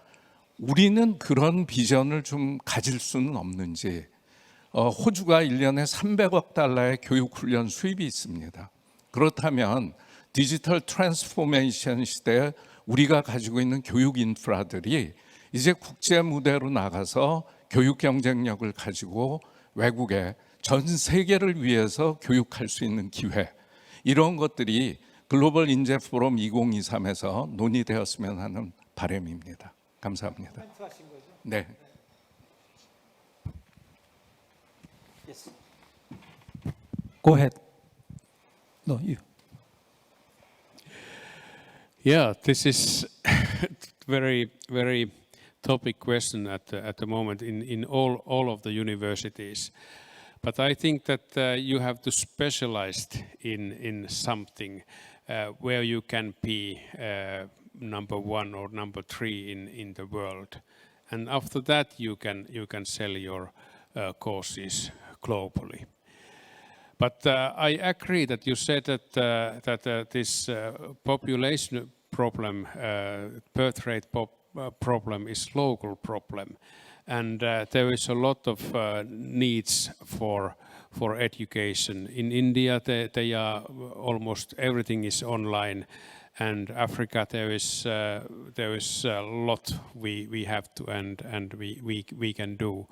우리는 그런 비전을 좀 가질 수는 없는지 호주가 1년에 300억 달러의 교육훈련 수입이 있습니다. 그렇다면 디지털 트랜스포메이션 시대에 우리가 가지고 있는 교육 인프라들이 이제 국제 무대로 나가서 교육 경쟁력을 가지고 외국에 전 세계를 위해서 교육할 수 있는 기회 이런 것들이 글로벌 인재 포럼 2023에서 논의되었으면 하는 바람입니다. 감사합니다. 네. Go ahead. No, you. Yeah, this is very topic question at the moment in all of the universities. But I think that you have to specialize in something where you can be number 1 or number 3 in the world, and after that you can sell your courses globally. But I agree that you said that this population problem, birth rate problem is local problem, and there is a lot of needs for for education. In India, they are almost everything is online, and Africa there is a lot we have to and we can do.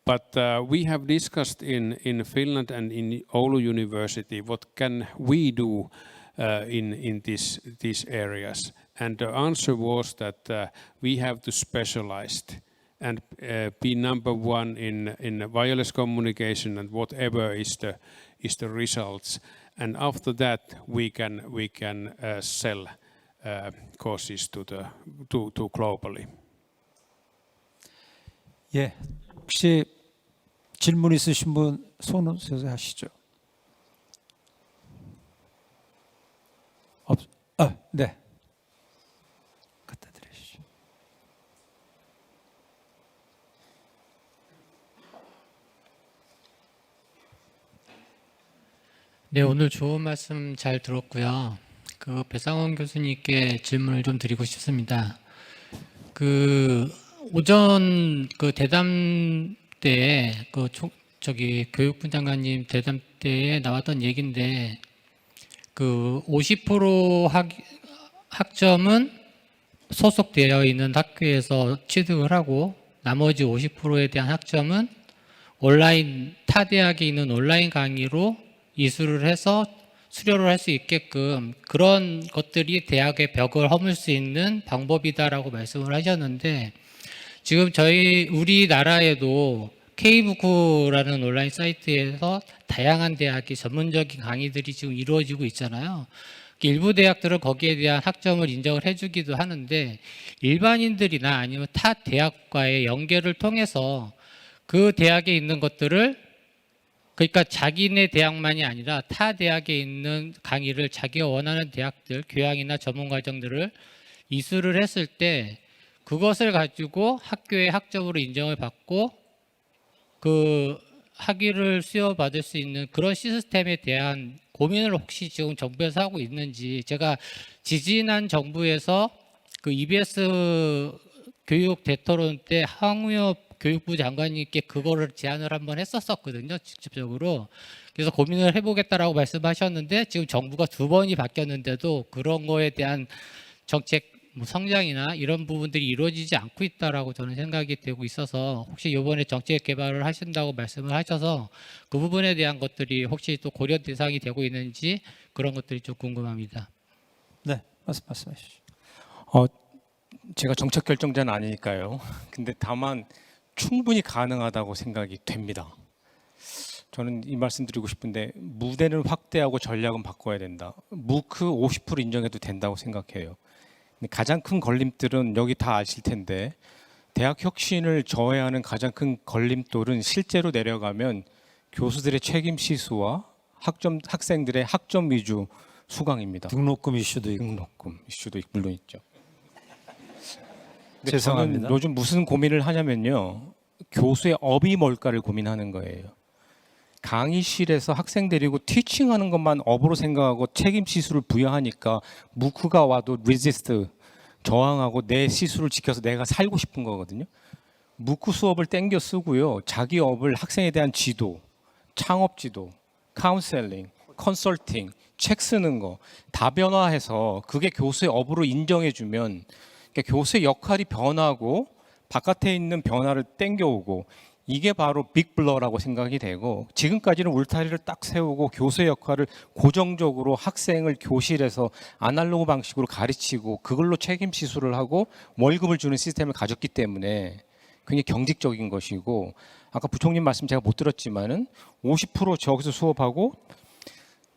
But we have discussed in Finland and in Oulu University what can we do in these areas, and the answer was that we have to specialize and be number one in wireless communication and whatever is the results, and after that we can sell courses to globally. 예, 혹시 질문 있으신 분 손을 세서 하시죠. 네. 갖다 드리시죠. 네, 오늘 좋은 말씀 잘 들었고요. 그 배상원 교수님께 질문을 좀 드리고 싶습니다. 그 오전 그 대담 때에 저기 교육부 장관님 대담 때에 나왔던 얘기인데 그 50% 학점은 소속되어 있는 학교에서 취득을 하고 나머지 50%에 대한 학점은 온라인 타 대학에 있는 온라인 강의로 이수를 해서 수료를 할 수 있게끔 그런 것들이 대학의 벽을 허물 수 있는 방법이다라고 말씀을 하셨는데 지금 우리나라에도 K부쿠라는 온라인 사이트에서 다양한 대학의 전문적인 강의들이 지금 이루어지고 있잖아요. 일부 대학들은 거기에 대한 학점을 인정을 해주기도 하는데 일반인들이나 아니면 타 대학과의 연계를 통해서 그 대학에 있는 것들을 그러니까 자기네 대학만이 아니라 타 대학에 있는 강의를 자기가 원하는 대학들, 교양이나 전문 과정들을 이수를 했을 때 그것을 가지고 학교의 학점으로 인정을 받고 그 학위를 수여받을 수 있는 그런 시스템에 대한 고민을 혹시 지금 정부에서 하고 있는지. 제가 지지난 정부에서 그 EBS 교육 대토론 때 황우엽 교육부 장관님께 그거를 제안을 한번 했었거든요, 직접적으로. 그래서 고민을 해보겠다라고 말씀하셨는데 지금 정부가 2번이 바뀌었는데도 그런 거에 대한 정책 성장이나 이런 부분들이 이루어지지 않고 있다라고 저는 생각이 되고 있어서 혹시 이번에 정책 개발을 하신다고 말씀을 하셔서 그 부분에 대한 것들이 혹시 또 고려 대상이 되고 있는지 그런 것들이 좀 궁금합니다. 네, 말씀하시죠. 제가 정책 결정자는 아니니까요. 근데 다만 충분히 가능하다고 생각이 됩니다. 저는 이 말씀 드리고 싶은데 무대는 확대하고 전략은 바꿔야 된다. 무크 50% 인정해도 된다고 생각해요. 가장 큰 걸림돌은 여기 다 아실 텐데 대학 혁신을 저해하는 가장 큰 걸림돌은 실제로 내려가면 교수들의 책임 시수와 학생들의 학점 위주 수강입니다. 등록금 이슈도 있고. 등록금 이슈도 물론 있죠. 근데 죄송합니다. 저는 요즘 무슨 고민을 하냐면요. 교수의 업이 뭘까를 고민하는 거예요. 강의실에서 학생 데리고 티칭하는 것만 업으로 생각하고 책임 시수를 부여하니까 무크가 와도 리지스트 저항하고 내 시수를 지켜서 내가 살고 싶은 거거든요. 무크 수업을 땡겨 쓰고요. 자기 업을 학생에 대한 지도, 창업 지도, 카운셀링, 컨설팅, 책 쓰는 거 다 변화해서 그게 교수의 업으로 인정해주면 그러니까 교수의 역할이 변하고 바깥에 있는 변화를 땡겨오고 이게 바로 빅블러라고 생각이 되고 지금까지는 울타리를 딱 세우고 교수의 역할을 고정적으로 학생을 교실에서 아날로그 방식으로 가르치고 그걸로 책임 시수를 하고 월급을 주는 시스템을 가졌기 때문에 굉장히 경직적인 것이고 아까 부총님 말씀 제가 못 들었지만은 50% 저기서 수업하고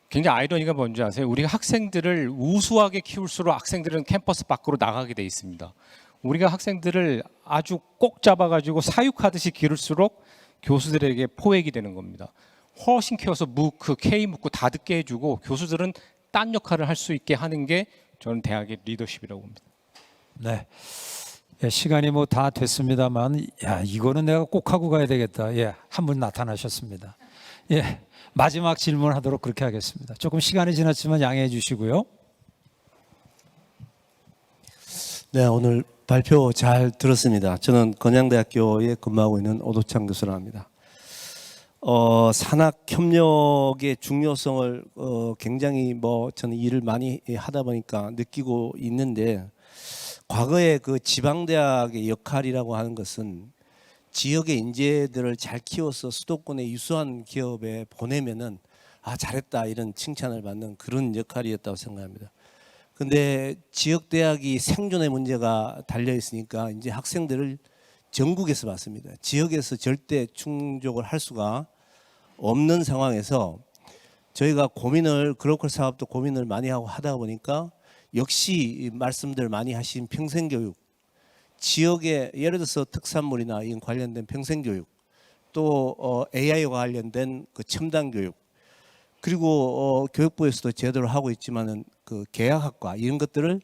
굉장히 아이러니가 뭔지 아세요? 우리가 학생들을 우수하게 키울수록 학생들은 캠퍼스 밖으로 나가게 돼 있습니다. 우리가 학생들을 아주 꼭 잡아가지고 사육하듯이 기를수록 교수들에게 포획이 되는 겁니다. 훨씬 키워서 무크, K무크 다 듣게 해주고 교수들은 딴 역할을 할 수 있게 하는 게 저는 대학의 리더십이라고 봅니다. 네. 예, 시간이 뭐 다 됐습니다만, 야, 이거는 내가 꼭 하고 가야 되겠다. 예, 한 분 나타나셨습니다. 예, 마지막 질문하도록 그렇게 하겠습니다. 조금 시간이 지났지만 양해해 주시고요. 네, 오늘 발표 잘 들었습니다. 저는 건양대학교에 근무하고 있는 오도창 교수라 합니다. 산학 협력의 중요성을 굉장히 저는 일을 많이 하다 보니까 느끼고 있는데, 과거에 그 지방대학의 역할이라고 하는 것은 지역의 인재들을 잘 키워서 수도권의 유수한 기업에 보내면은 잘했다 이런 칭찬을 받는 그런 역할이었다고 생각합니다. 근데 지역 대학이 생존의 문제가 달려 있으니까 이제 학생들을 전국에서 받습니다. 지역에서 절대 충족을 할 수가 없는 상황에서 저희가 글로컬 사업도 고민을 많이 하고 하다 보니까 역시 말씀들 많이 하신 평생교육, 지역의 예를 들어서 특산물이나 이런 관련된 평생교육, 또 AI와 관련된 그 첨단교육, 그리고 교육부에서도 제도를 하고 있지만은 그 계약학과 이런 것들을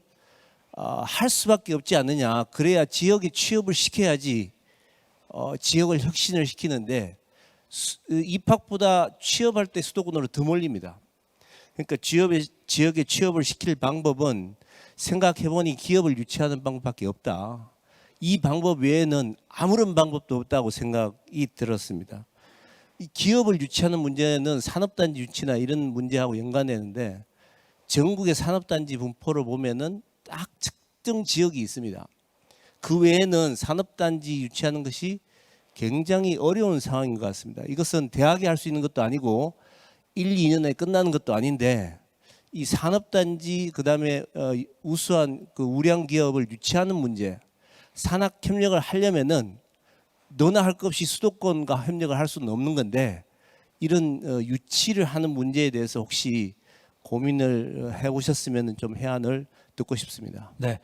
할 수밖에 없지 않느냐. 그래야 지역에 취업을 시켜야지 지역을 혁신을 시키는데 입학보다 취업할 때 수도권으로 더 몰립니다. 그러니까 지역에 취업을 시킬 방법은 생각해보니 기업을 유치하는 방법밖에 없다. 이 방법 외에는 아무런 방법도 없다고 생각이 들었습니다. 이 기업을 유치하는 문제는 산업단지 유치나 이런 문제하고 연관되는데, 전국의 산업단지 분포를 보면은 딱 특정 지역이 있습니다. 그 외에는 산업단지 유치하는 것이 굉장히 어려운 상황인 것 같습니다. 이것은 대학이 할 수 있는 것도 아니고 1, 2년에 끝나는 것도 아닌데, 이 산업단지 그다음에 우수한 그 우량 기업을 유치하는 문제, 산학 협력을 하려면은 너나 할 것 없이 수도권과 협력을 할 수는 없는 건데, 이런 유치를 하는 문제에 대해서 혹시 고민을 해보셨으면 좀 해안을 듣고 싶습니다. 네,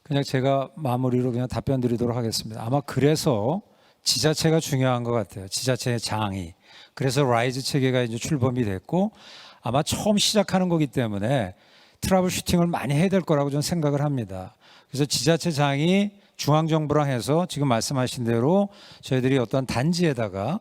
그냥 제가 마무리로 그냥 답변 드리도록 하겠습니다. 아마 그래서 지자체가 중요한 것 같아요. 지자체의 장이. 그래서 라이즈 체계가 이제 출범이 됐고, 아마 처음 시작하는 거기 때문에 트러블 슈팅을 많이 해야 될 거라고 저는 생각을 합니다. 그래서 지자체 장이 중앙정부랑 해서 지금 말씀하신 대로 저희들이 어떤 단지에다가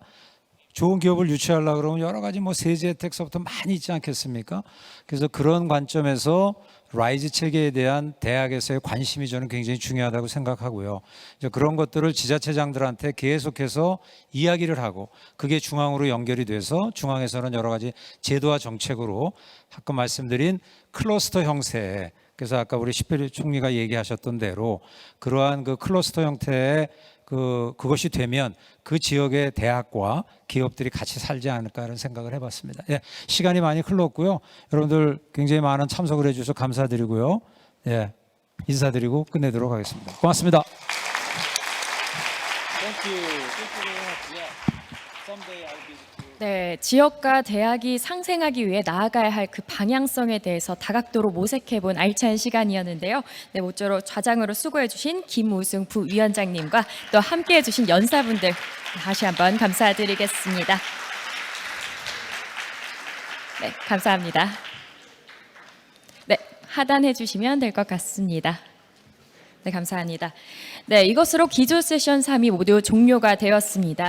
좋은 기업을 유치하려고 그러면 여러 가지 세제 혜택서부터 많이 있지 않겠습니까? 그래서 그런 관점에서 라이즈 체계에 대한 대학에서의 관심이 저는 굉장히 중요하다고 생각하고요. 이제 그런 것들을 지자체장들한테 계속해서 이야기를 하고, 그게 중앙으로 연결이 돼서 중앙에서는 여러 가지 제도와 정책으로 아까 말씀드린 클러스터 형태, 그래서 아까 우리 시페리 총리가 얘기하셨던 대로 그러한 그 클러스터 형태의 그것이 되면 그 지역의 대학과 기업들이 같이 살지 않을까 하는 생각을 해봤습니다. 예, 시간이 많이 흘렀고요. 여러분들 굉장히 많은 참석을 해주셔서 감사드리고요. 예, 인사드리고 끝내도록 하겠습니다. 고맙습니다. 네, 지역과 대학이 상생하기 위해 나아가야 할 그 방향성에 대해서 다각도로 모색해본 알찬 시간이었는데요. 네, 모쪼록 좌장으로 수고해주신 김우승 부위원장님과 또 함께해주신 연사분들 다시 한번 감사드리겠습니다. 네, 감사합니다. 네, 하단해주시면 될 것 같습니다. 네, 감사합니다. 네, 이것으로 기조 세션 3이 모두 종료가 되었습니다.